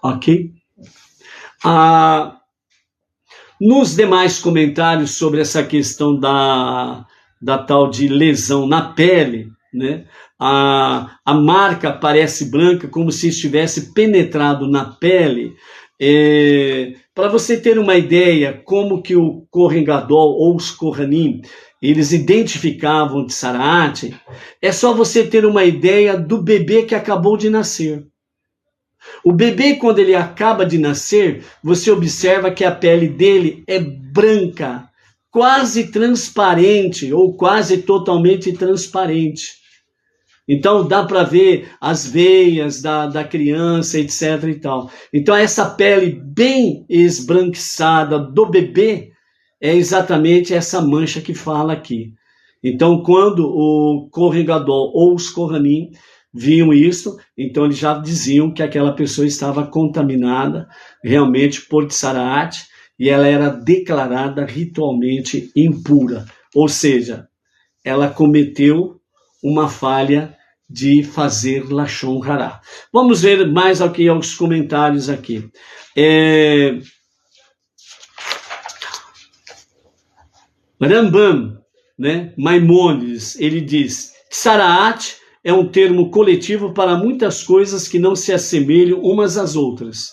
A: Ok? Nos demais comentários sobre essa questão da tal de lesão na pele, né? A marca parece branca, como se estivesse penetrado na pele. Para você ter uma ideia como que o Kohen Gadol ou os Kohanim, eles identificavam Tsaraat, é só você ter uma ideia do bebê que acabou de nascer. O bebê, quando ele acaba de nascer, você observa que a pele dele é branca, quase transparente ou quase totalmente transparente. Então dá para ver as veias da criança, etc. e tal. Então essa pele bem esbranquiçada do bebê é exatamente essa mancha que fala aqui. Então quando o Kohen Gadol ou os Kohanim viam isso, então eles já diziam que aquela pessoa estava contaminada realmente por Tsaraat e ela era declarada ritualmente impura. Ou seja, ela cometeu uma falha de fazer Lashon Hará. Vamos ver mais aqui aos comentários aqui. Rambam, né, Maimônides, ele diz: Tsaraat é um termo coletivo para muitas coisas que não se assemelham umas às outras.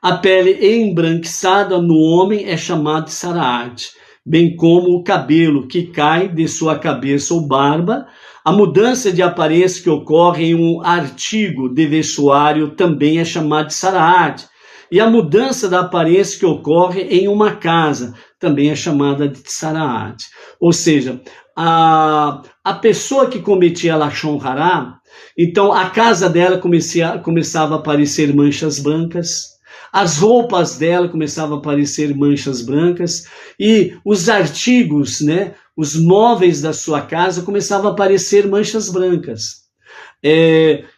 A: A pele embranquiçada no homem é chamada de Tsaraat, bem como o cabelo que cai de sua cabeça ou barba. A mudança de aparência que ocorre em um artigo de vestuário também é chamada de Tsaraat. E a mudança da aparência que ocorre em uma casa também é chamada de Tsaraat. Ou seja, a pessoa que cometia Lashon Hará, então a casa dela começava a aparecer manchas brancas, as roupas dela começavam a aparecer manchas brancas, e os artigos, né, os móveis da sua casa começavam a aparecer manchas brancas.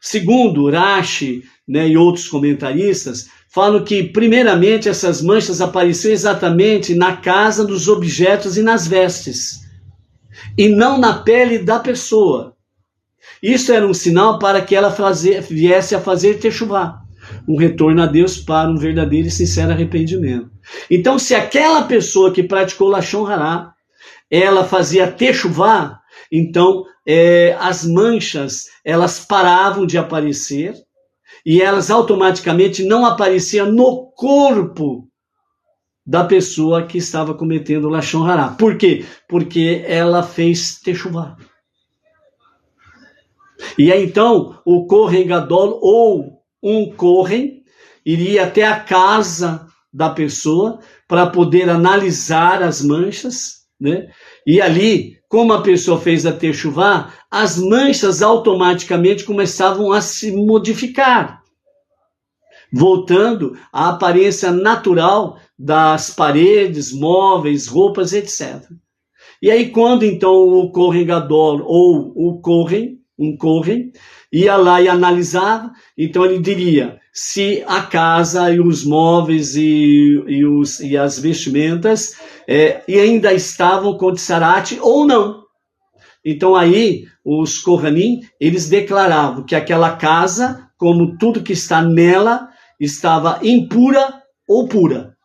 A: Segundo Rashi, né, e outros comentaristas, falam que, primeiramente, essas manchas apareciam exatamente na casa, nos objetos e nas vestes, e não na pele da pessoa. Isso era um sinal para que ela viesse a fazer Teshuvá, um retorno a Deus para um verdadeiro e sincero arrependimento. Então, se aquela pessoa que praticou Lashon Hará, ela fazia Teshuvá, então as manchas, elas paravam de aparecer, e elas automaticamente não apareciam no corpo da pessoa que estava cometendo Lashon Hará. Por quê? Porque ela fez Teshuvá. E aí então o Kohen Gadol ou um Kohen iria até a casa da pessoa para poder analisar as manchas, né? E ali, como a pessoa fez a Teshuvá, as manchas automaticamente começavam a se modificar, voltando à aparência natural das paredes, móveis, roupas, etc. E aí, quando então o Kohen Gadol ou o Kohen, um Kohen, ia lá e analisava, então ele diria se a casa e os móveis e as vestimentas e ainda estavam com Tsaraat ou não. Então aí os Kohanim, eles declaravam que aquela casa, como tudo que está nela, estava impura ou pura,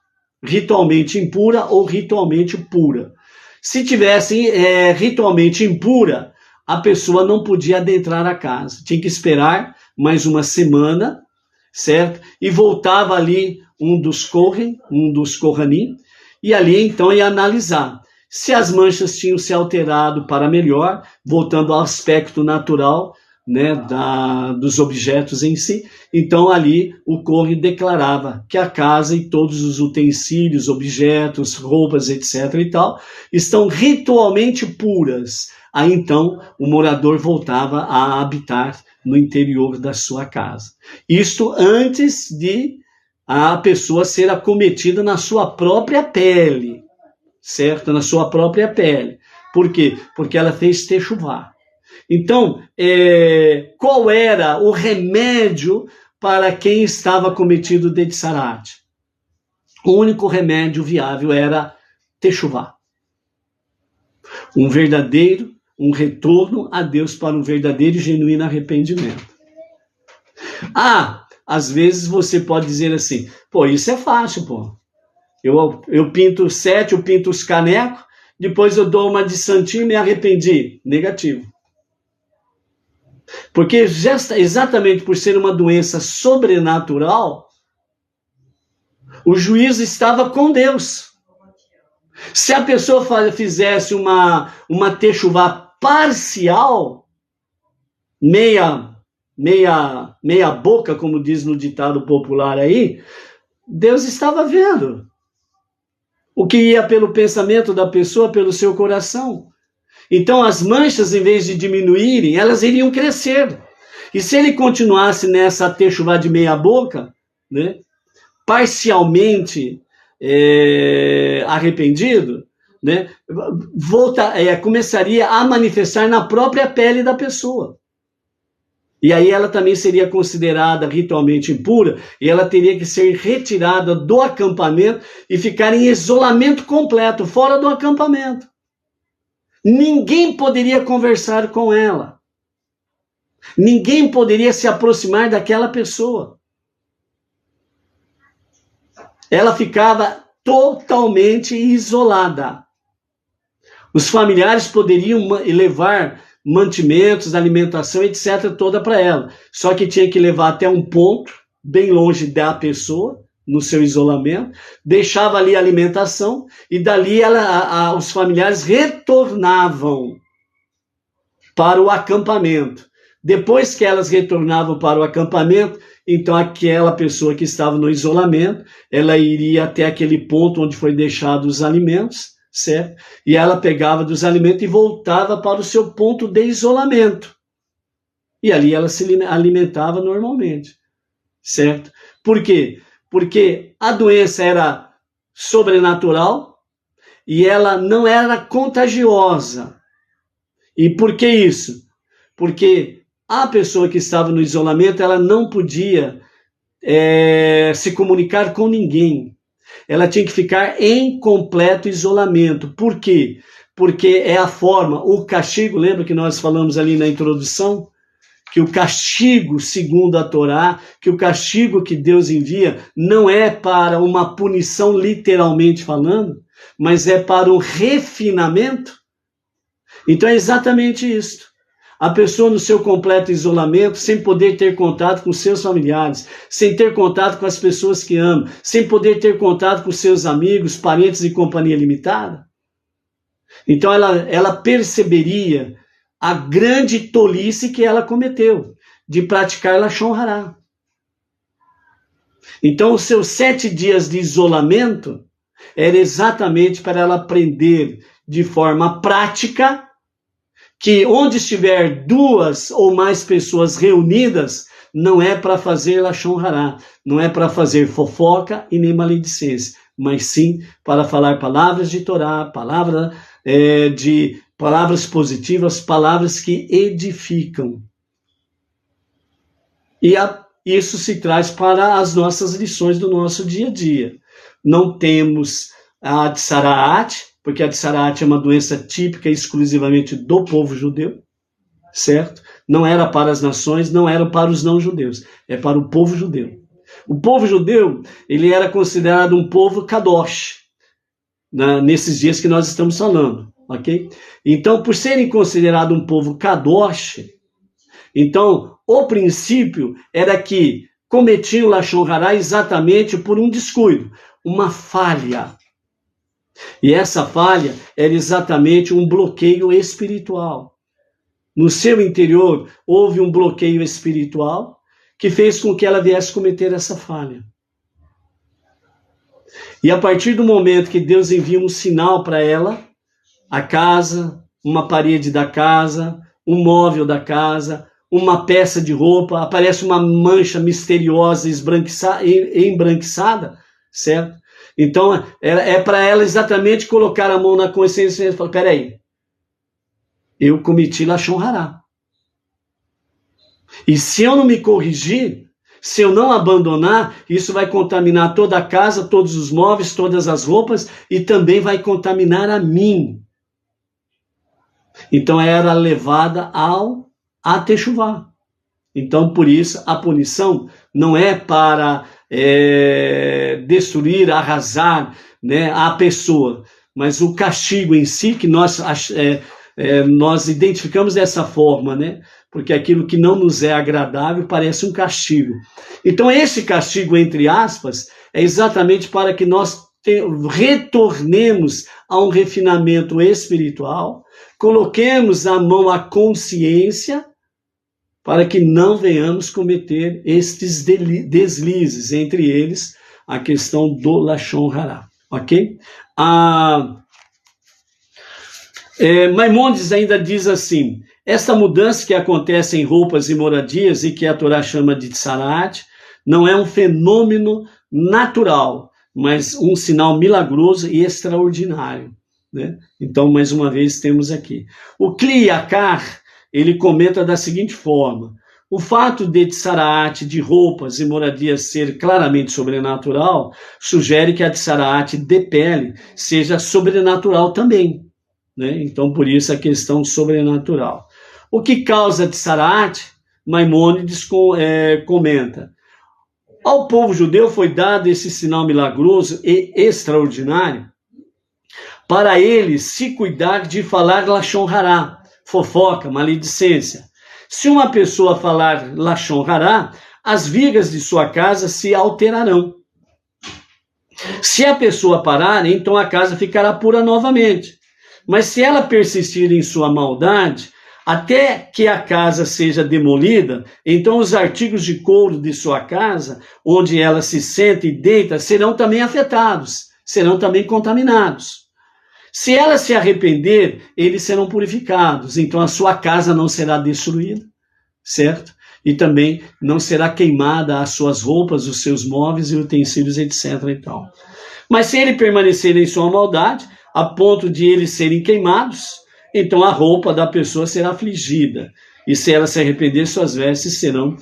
A: ritualmente impura ou ritualmente pura. Se tivesse ritualmente impura, a pessoa não podia adentrar a casa, tinha que esperar mais uma semana, certo? E voltava ali um dos Kohanim, e ali então ia analisar se as manchas tinham se alterado para melhor, voltando ao aspecto natural, né, dos objetos em si. Então ali o Kohen declarava que a casa e todos os utensílios, objetos, roupas, etc. e tal, estão ritualmente puras. Aí então o morador voltava a habitar no interior da sua casa. Isto antes de a pessoa ser acometida na sua própria pele, certo? Na sua própria pele. Por quê? Porque ela fez Teshuvá. Então, qual era o remédio para quem estava cometido de Tsaraat? O único remédio viável era Teshuvá. Um retorno a Deus para um verdadeiro e genuíno arrependimento. Às vezes você pode dizer assim, pô, isso é fácil, pô. Eu pinto 7, eu pinto os canecos, depois eu dou uma de santinho e me arrependi. Negativo. Porque exatamente por ser uma doença sobrenatural, o juízo estava com Deus. Se a pessoa fizesse uma Teshuvá parcial, meia boca, como diz no ditado popular aí, Deus estava vendo o que ia pelo pensamento da pessoa, pelo seu coração. Então as manchas, em vez de diminuírem, elas iriam crescer. E se ele continuasse nessa Teshuvá de meia boca, né, parcialmente arrependido, né, começaria a manifestar na própria pele da pessoa. E aí ela também seria considerada ritualmente impura, e ela teria que ser retirada do acampamento e ficar em isolamento completo, fora do acampamento. Ninguém poderia conversar com ela. Ninguém poderia se aproximar daquela pessoa. Ela ficava totalmente isolada. Os familiares poderiam levar mantimentos, alimentação, etc., toda para ela. Só que tinha que levar até um ponto, bem longe da pessoa, no seu isolamento, deixava ali a alimentação, e dali os familiares retornavam para o acampamento. Depois que elas retornavam para o acampamento, então aquela pessoa que estava no isolamento, ela iria até aquele ponto onde foi deixado os alimentos, certo? E ela pegava dos alimentos e voltava para o seu ponto de isolamento. E ali ela se alimentava normalmente, certo? Por quê? Porque a doença era sobrenatural e ela não era contagiosa. E por que isso? Porque a pessoa que estava no isolamento, ela não podia se comunicar com ninguém. Ela tinha que ficar em completo isolamento. Por quê? Porque é a forma, o castigo, lembra que nós falamos ali na introdução? Que o castigo, segundo a Torá, que o castigo que Deus envia não é para uma punição literalmente falando, mas é para o refinamento. Então é exatamente isso. A pessoa no seu completo isolamento, sem poder ter contato com seus familiares, sem ter contato com as pessoas que ama, sem poder ter contato com seus amigos, parentes e companhia limitada. Então ela perceberia a grande tolice que ela cometeu, de praticar Lashon Hará. Então os seus 7 dias de isolamento era exatamente para ela aprender de forma prática que onde estiver 2 ou mais pessoas reunidas, não é para fazer Lashon Hará, não é para fazer fofoca e nem maledicência, mas sim para falar palavras de Torá, palavras positivas, palavras que edificam. E isso se traz para as nossas lições do nosso dia a dia. Não temos a Tsaraat, porque a Tsaraat é uma doença típica exclusivamente do povo judeu, certo? Não era para as nações, não era para os não-judeus, é para o povo judeu. O povo judeu, ele era considerado um povo kadosh, nesses dias que nós estamos falando, ok? Então, por serem considerados um povo kadosh, então, o princípio era que cometiam Lashon Hará exatamente por um descuido, uma falha. E essa falha era exatamente um bloqueio espiritual. No seu interior, houve um bloqueio espiritual que fez com que ela viesse cometer essa falha. E a partir do momento que Deus envia um sinal para ela, a casa, uma parede da casa, um móvel da casa, uma peça de roupa, aparece uma mancha misteriosa embranquiçada, certo? Então, é para ela exatamente colocar a mão na consciência e falar, peraí, eu cometi Lashon Hará. E se eu não me corrigir, se eu não abandonar, isso vai contaminar toda a casa, todos os móveis, todas as roupas, e também vai contaminar a mim. Então, era levada a techuvá. Então, por isso, a punição não é para destruir, arrasar, né, a pessoa, mas o castigo em si, que nós identificamos dessa forma, né, porque aquilo que não nos é agradável parece um castigo. Então, esse castigo, entre aspas, é exatamente para que nós retornemos a um refinamento espiritual, coloquemos a mão à consciência, para que não venhamos cometer estes deslizes, entre eles a questão do Lashon Hará, ok? Maimônides ainda diz assim, esta mudança que acontece em roupas e moradias e que a Torá chama de Tsaraat, não é um fenômeno natural, mas um sinal milagroso e extraordinário, né? Então, mais uma vez, temos aqui. O Kli Yakar, ele comenta da seguinte forma, o fato de Tsaraat, de roupas e moradias ser claramente sobrenatural, sugere que a Tsaraat de pele seja sobrenatural também, né? Então, por isso a questão sobrenatural. O que causa Tsaraat, Maimônides comenta: ao povo judeu foi dado esse sinal milagroso e extraordinário para eles se cuidar de falar lashon hará, fofoca, maledicência. Se uma pessoa falar lashon hará, as vigas de sua casa se alterarão. Se a pessoa parar, então a casa ficará pura novamente. Mas se ela persistir em sua maldade, até que a casa seja demolida, então os artigos de couro de sua casa, onde ela se senta e deita, serão também afetados, serão também contaminados. Se ela se arrepender, eles serão purificados, então a sua casa não será destruída, certo? E também não será queimada as suas roupas, os seus móveis e utensílios, etc. e tal. Mas se ele permanecer em sua maldade, a ponto de eles serem queimados, então a roupa da pessoa será afligida. E se ela se arrepender, suas vestes serão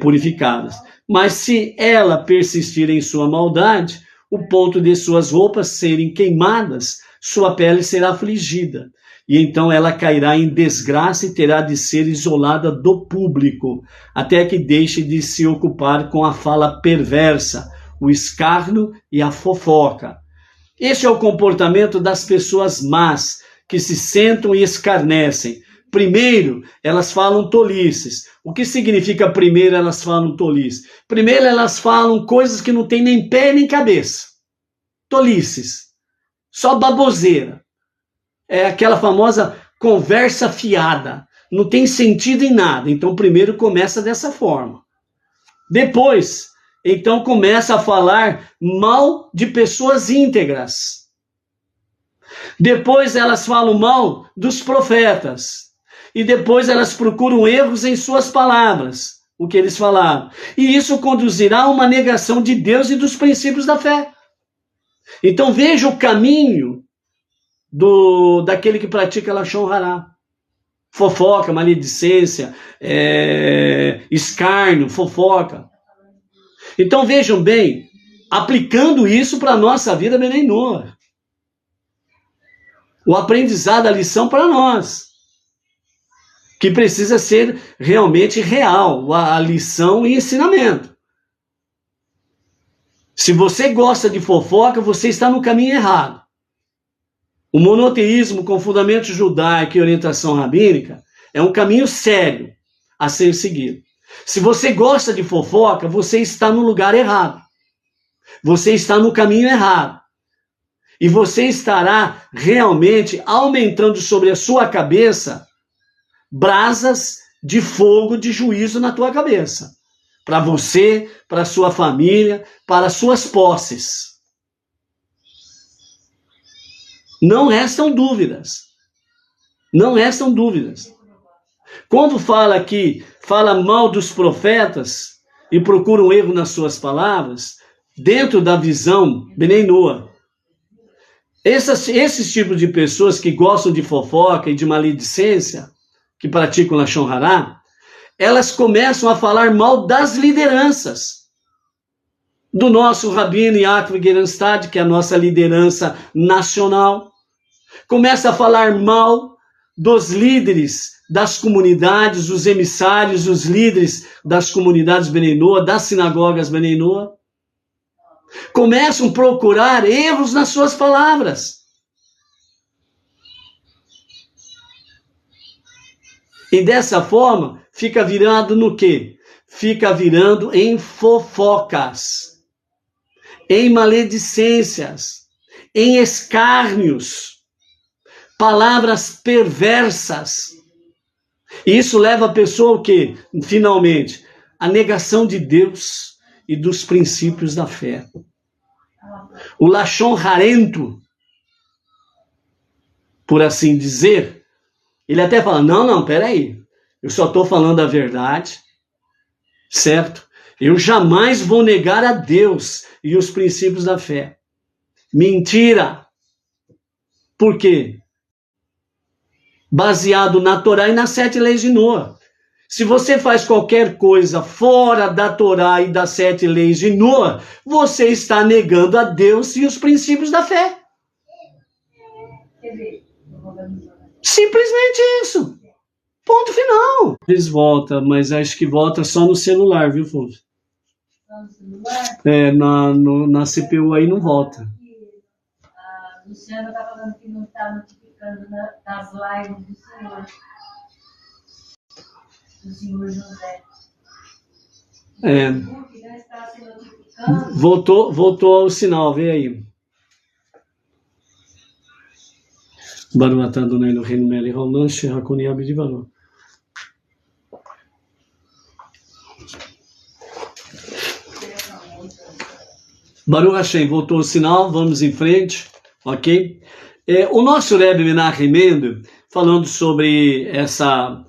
A: purificadas. Mas se ela persistir em sua maldade, o ponto de suas roupas serem queimadas, sua pele será afligida. E então ela cairá em desgraça e terá de ser isolada do público, até que deixe de se ocupar com a fala perversa, o escárnio e a fofoca. Este é o comportamento das pessoas más, que se sentam e escarnecem. Primeiro, elas falam tolices. O que significa primeiro elas falam tolices? Primeiro, elas falam coisas que não têm nem pé nem cabeça. Tolices. Só baboseira. É aquela famosa conversa fiada. Não tem sentido em nada. Então, primeiro começa dessa forma. Depois, então começa a falar mal de pessoas íntegras. Depois elas falam mal dos profetas. E depois elas procuram erros em suas palavras, o que eles falaram. E isso conduzirá a uma negação de Deus e dos princípios da fé. Então veja o caminho daquele que pratica lashon hará. Fofoca, maledicência, escárnio, fofoca. Então vejam bem, aplicando isso para a nossa vida, Benei Noah. O aprendizado, a lição para nós, que precisa ser realmente real, a lição e ensinamento. Se você gosta de fofoca, você está no caminho errado. O monoteísmo com fundamento judaico e orientação rabínica é um caminho sério a ser seguido. Se você gosta de fofoca, você está no lugar errado. Você está no caminho errado. E você estará realmente aumentando sobre a sua cabeça brasas de fogo de juízo na tua cabeça. Para você, para a sua família, para as suas posses. Não restam dúvidas. Não restam dúvidas. Quando fala mal dos profetas e procura um erro nas suas palavras, dentro da visão Benei Noah, esses tipos de pessoas que gostam de fofoca e de maledicência, que praticam lashon hará, elas começam a falar mal das lideranças. Do nosso Rabino Yaakov Gerenstad, que é a nossa liderança nacional. Começa a falar mal dos líderes das comunidades, os emissários, os líderes das comunidades Benei Noah, das sinagogas Benei Noah. Começam a procurar erros nas suas palavras. E dessa forma, fica virando no quê? Fica virando em fofocas, em maledicências, em escárnios, palavras perversas. E isso leva a pessoa ao quê? Finalmente, a negação de Deus e dos princípios da fé. O lashon harento, por assim dizer, ele até fala, não, peraí, eu só estou falando a verdade, certo? Eu jamais vou negar a Deus e os princípios da fé. Mentira! Por quê? Baseado na Torá e nas 7 leis de Noah. Se você faz qualquer coisa fora da Torá e das 7 leis de Noah, você está negando a Deus e os princípios da fé. Simplesmente isso. Ponto final. Eles voltam, mas acho que volta só no celular, viu, Fulvio?
B: Só no celular?
A: É, na CPU aí não volta.
B: A Luciana está falando que não está notificando das lives do senhor José.
A: É.
B: O Facebook já está se notificando.
A: Voltou o sinal, vê aí. Baruch atah Adonai Eloheinu melech haolam shehakol nהיה bidivaro. Baruch Hashem, voltou o sinal, vamos em frente, ok? O nosso Rebbe Menachem Mendel, falando sobre essa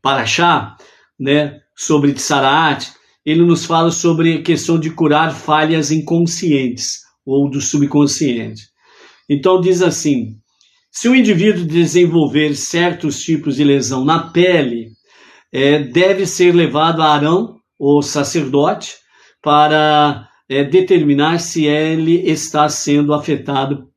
A: Parashá, né, sobre Tzaraat, ele nos fala sobre a questão de curar falhas inconscientes, ou do subconsciente. Então diz assim, se o indivíduo desenvolver certos tipos de lesão na pele, deve ser levado a Arão, o sacerdote, para determinar se ele está sendo afetado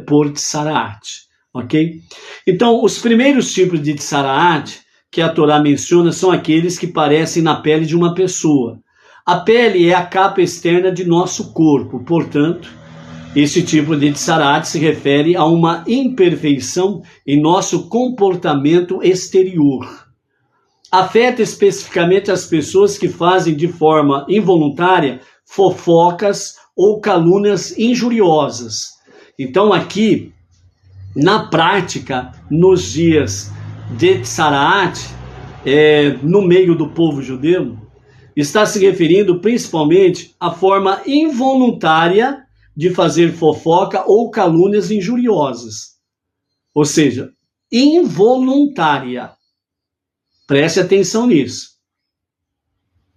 A: por Tzaraat, ok? Então, os primeiros tipos de Tzaraat que a Torá menciona são aqueles que parecem na pele de uma pessoa. A pele é a capa externa de nosso corpo, portanto, esse tipo de Tzaraat se refere a uma imperfeição em nosso comportamento exterior. Afeta especificamente as pessoas que fazem de forma involuntária fofocas ou calúnias injuriosas. Então aqui, na prática, nos dias de Tzaraat, no meio do povo judeu, está se referindo principalmente à forma involuntária de fazer fofoca ou calúnias injuriosas. Ou seja, involuntária. Preste atenção nisso.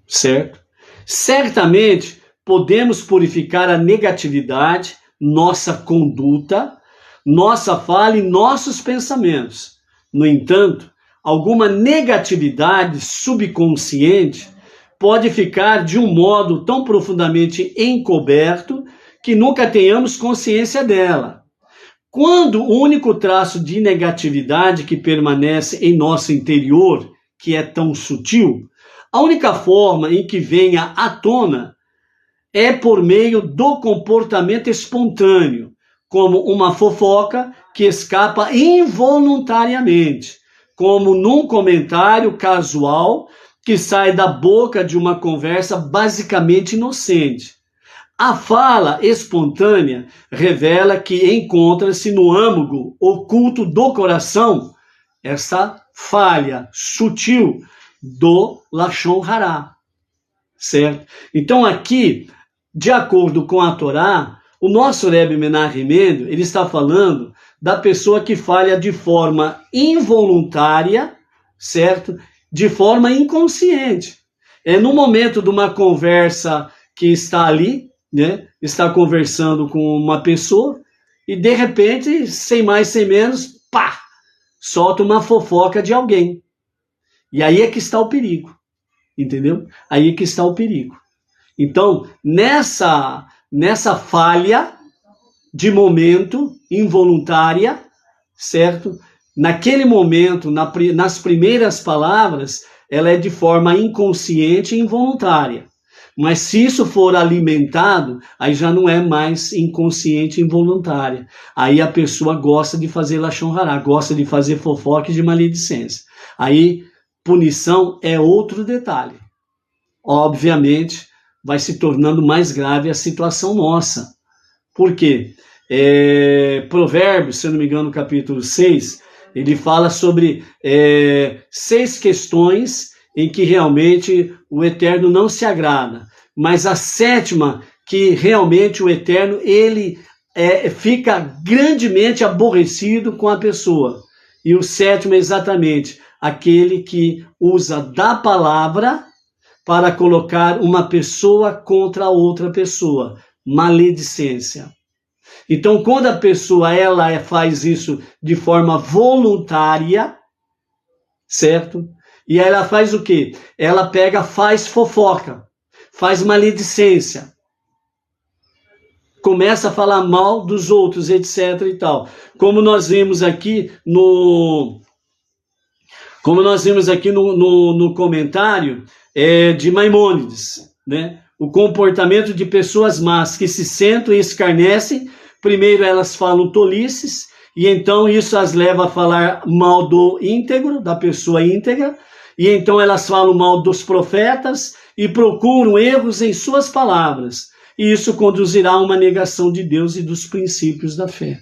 A: Certo? Certamente podemos purificar a negatividade, nossa conduta, nossa fala e nossos pensamentos. No entanto, alguma negatividade subconsciente pode ficar de um modo tão profundamente encoberto que nunca tenhamos consciência dela. Quando o único traço de negatividade que permanece em nosso interior, que é tão sutil, a única forma em que venha à tona é por meio do comportamento espontâneo, como uma fofoca que escapa involuntariamente, como num comentário casual que sai da boca de uma conversa basicamente inocente. A fala espontânea revela que encontra-se no âmago oculto do coração essa falha sutil do Lashon Hará, certo? Então aqui, de acordo com a Torá, o nosso Rebbe Menachem Mendel, ele está falando da pessoa que falha de forma involuntária, certo? De forma inconsciente. No momento de uma conversa que está ali, né? Está conversando com uma pessoa e de repente, sem mais, sem menos, pá! Solta uma fofoca de alguém. E aí é que está o perigo. Entendeu? Aí é que está o perigo. Então, nessa falha de momento involuntária, certo? Naquele momento, nas primeiras palavras, ela é de forma inconsciente e involuntária. Mas se isso for alimentado, aí já não é mais inconsciente e involuntária. Aí a pessoa gosta de fazer Lashon Hará, gosta de fazer fofoca e de maledicência. Aí punição é outro detalhe. Obviamente, vai se tornando mais grave a situação nossa. Por quê? Provérbios, se eu não me engano, capítulo 6, ele fala sobre 6 questões em que realmente o Eterno não se agrada. Mas a 7ª, que realmente o Eterno, ele fica grandemente aborrecido com a pessoa. E o 7º é exatamente aquele que usa da palavra para colocar uma pessoa contra outra pessoa. Maledicência. Então, quando a pessoa ela faz isso de forma voluntária, certo? E ela faz o quê? Ela faz fofoca, faz maledicência. começa a falar mal dos outros, etc. e tal. Como nós vimos aqui no comentário de Maimônides, né? O comportamento de pessoas más que se sentam e escarnecem, primeiro elas falam tolices, e então isso as leva a falar mal do íntegro, da pessoa íntegra, e então elas falam mal dos profetas e procuram erros em suas palavras. E isso conduzirá a uma negação de Deus e dos princípios da fé.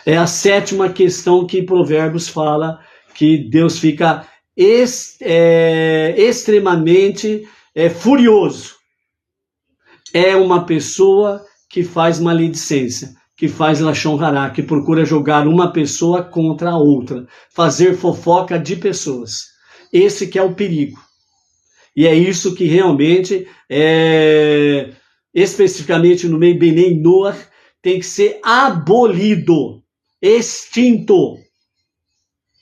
A: É a sétima questão que Provérbios fala, que Deus fica extremamente furioso. É uma pessoa que faz maledicência, que faz lashon hará, que procura jogar uma pessoa contra a outra, fazer fofoca de pessoas. Esse que é o perigo. E é isso que realmente, especificamente no meio Benei Noach, tem que ser abolido, extinto.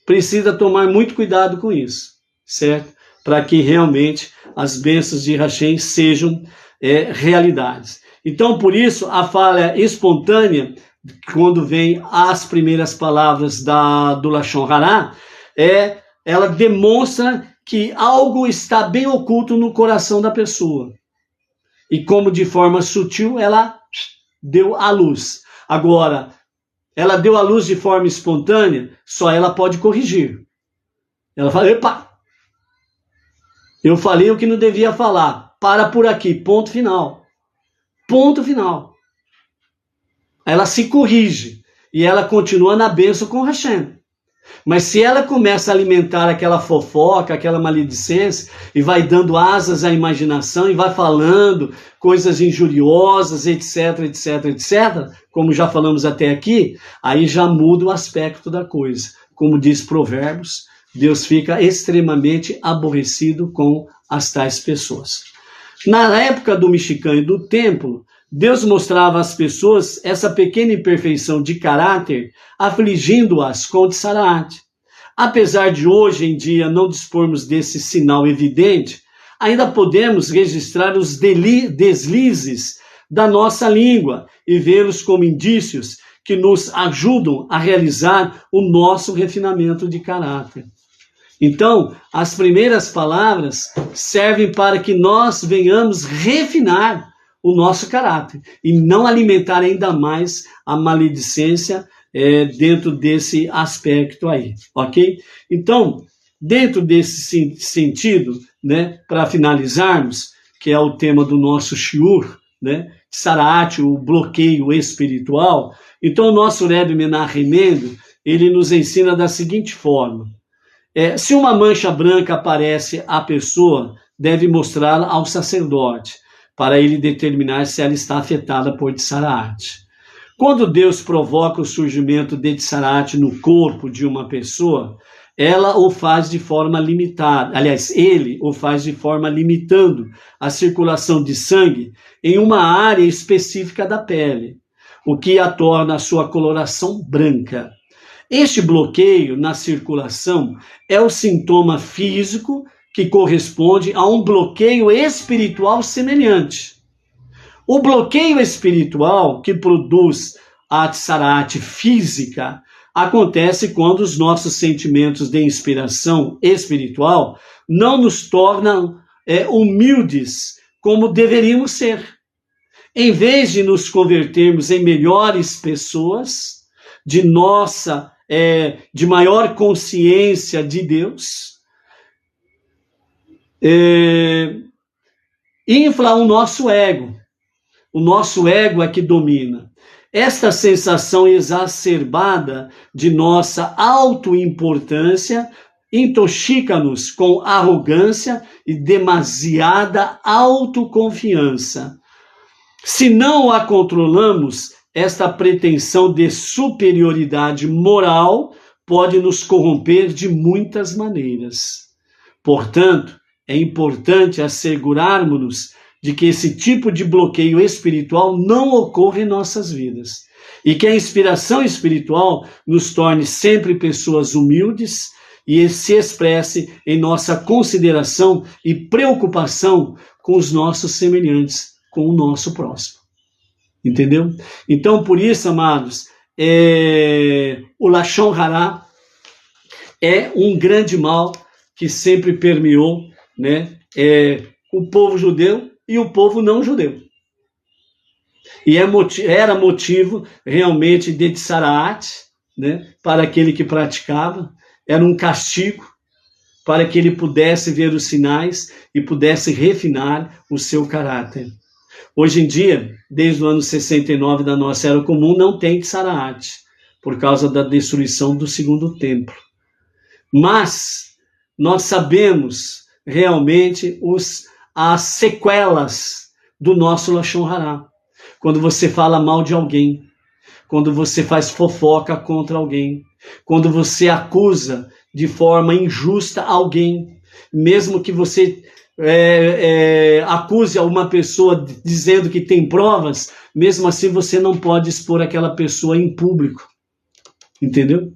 A: Precisa tomar muito cuidado com isso, certo? Para que realmente as bênçãos de Hashem sejam realidades. Então, por isso, a fala espontânea, quando vem as primeiras palavras do lashon hará, ela demonstra que algo está bem oculto no coração da pessoa. E como de forma sutil, ela deu à luz. Agora, ela deu à luz de forma espontânea, só ela pode corrigir. Ela fala, epa, eu falei o que não devia falar. Para por aqui, ponto final. Ponto final. Ela se corrige e ela continua na bênção com Hashem. Mas se ela começa a alimentar aquela fofoca, aquela maledicência, e vai dando asas à imaginação, e vai falando coisas injuriosas, etc, etc, etc, como já falamos até aqui, aí já muda o aspecto da coisa. Como diz Provérbios, Deus fica extremamente aborrecido com as tais pessoas. Na época do Mishkan e do templo, Deus mostrava às pessoas essa pequena imperfeição de caráter, afligindo-as com Tsaraat. Apesar de hoje em dia não dispormos desse sinal evidente, ainda podemos registrar os deslizes da nossa língua e vê-los como indícios que nos ajudam a realizar o nosso refinamento de caráter. Então, as primeiras palavras servem para que nós venhamos refinar o nosso caráter e não alimentar ainda mais a maledicência dentro desse aspecto aí, ok? Então, dentro desse sentido, né, para finalizarmos, que é o tema do nosso shiur, né, Tsaraat, o bloqueio espiritual, então o nosso Rebbe Menachem Mendel, ele nos ensina da seguinte forma: se uma mancha branca aparece à pessoa, deve mostrá-la ao sacerdote, para ele determinar se ela está afetada por Tsaraat. Quando Deus provoca o surgimento de Tsaraat no corpo de uma pessoa, ela o faz de forma limitada. Aliás, ele o faz de forma limitando a circulação de sangue em uma área específica da pele, o que a torna a sua coloração branca. Este bloqueio na circulação é o sintoma físico que corresponde a um bloqueio espiritual semelhante. O bloqueio espiritual que produz a Tsaraat física acontece quando os nossos sentimentos de inspiração espiritual não nos tornam humildes como deveríamos ser. Em vez de nos convertermos em melhores pessoas, de maior consciência de Deus, infla o nosso ego. O nosso ego é que domina. Esta sensação exacerbada de nossa autoimportância intoxica-nos com arrogância e demasiada autoconfiança. Se não a controlamos, esta pretensão de superioridade moral pode nos corromper de muitas maneiras. Portanto, é importante assegurarmos-nos de que esse tipo de bloqueio espiritual não ocorra em nossas vidas e que a inspiração espiritual nos torne sempre pessoas humildes e se expresse em nossa consideração e preocupação com os nossos semelhantes, com o nosso próximo. Entendeu? Então, por isso, amados, o Lashon Hará é um grande mal que sempre permeou, né, o povo judeu e o povo não judeu. E era motivo realmente de Tsaraat, né, para aquele que praticava, era um castigo para que ele pudesse ver os sinais e pudesse refinar o seu caráter. Hoje em dia, desde o ano 69 da nossa era comum, não tem Tsaraat, por causa da destruição do segundo templo. Mas nós sabemos realmente as sequelas do nosso Lashon Hará. Quando você fala mal de alguém, quando você faz fofoca contra alguém, quando você acusa de forma injusta alguém, mesmo que você acuse uma pessoa dizendo que tem provas, mesmo assim você não pode expor aquela pessoa em público. Entendeu?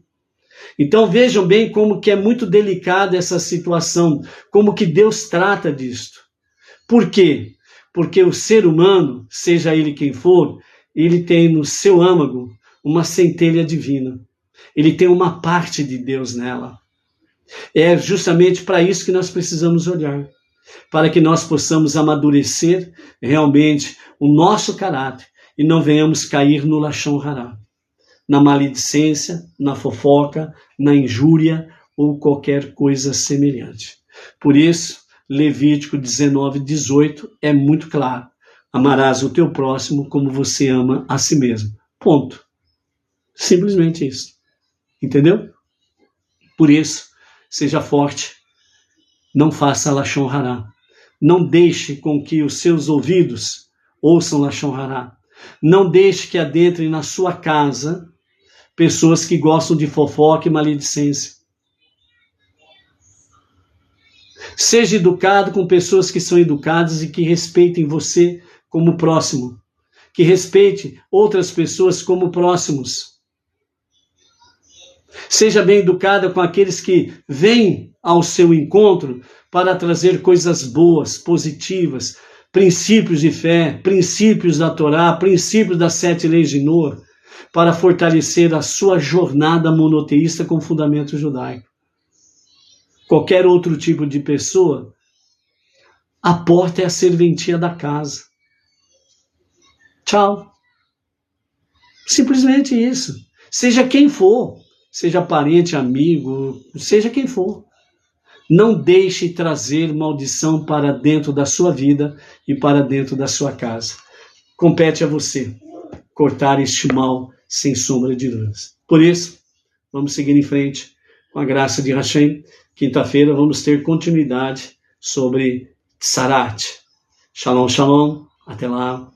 A: Então vejam bem como que é muito delicada essa situação, como que Deus trata disto. Por quê? Porque o ser humano, seja ele quem for, ele tem no seu âmago uma centelha divina. Ele tem uma parte de Deus nela. É justamente para isso que nós precisamos olhar, para que nós possamos amadurecer realmente o nosso caráter e não venhamos cair no Lashon Hará, na maledicência, na fofoca, na injúria ou qualquer coisa semelhante. Por isso, Levítico 19:18 é muito claro. Amarás o teu próximo como você ama a si mesmo. Ponto. Simplesmente isso. Entendeu? Por isso, seja forte. Não faça Lashon Hará. Não deixe com que os seus ouvidos ouçam Lashon Hará. Não deixe que adentrem na sua casa pessoas que gostam de fofoca e maledicência. Seja educado com pessoas que são educadas e que respeitem você como próximo. Que respeite outras pessoas como próximos. Seja bem educada com aqueles que vêm ao seu encontro para trazer coisas boas, positivas, princípios de fé, princípios da Torá, princípios das 7 leis de Noa, para fortalecer a sua jornada monoteísta com fundamento judaico. Qualquer outro tipo de pessoa, a porta é a serventia da casa. Tchau. Simplesmente isso. Seja quem for, seja parente, amigo, seja quem for. Não deixe trazer maldição para dentro da sua vida e para dentro da sua casa. Compete a você cortar este mal sem sombra de dúvidas. Por isso, vamos seguir em frente com a graça de Hashem. Quinta-feira vamos ter continuidade sobre Tsaraat. Shalom, shalom. Até lá.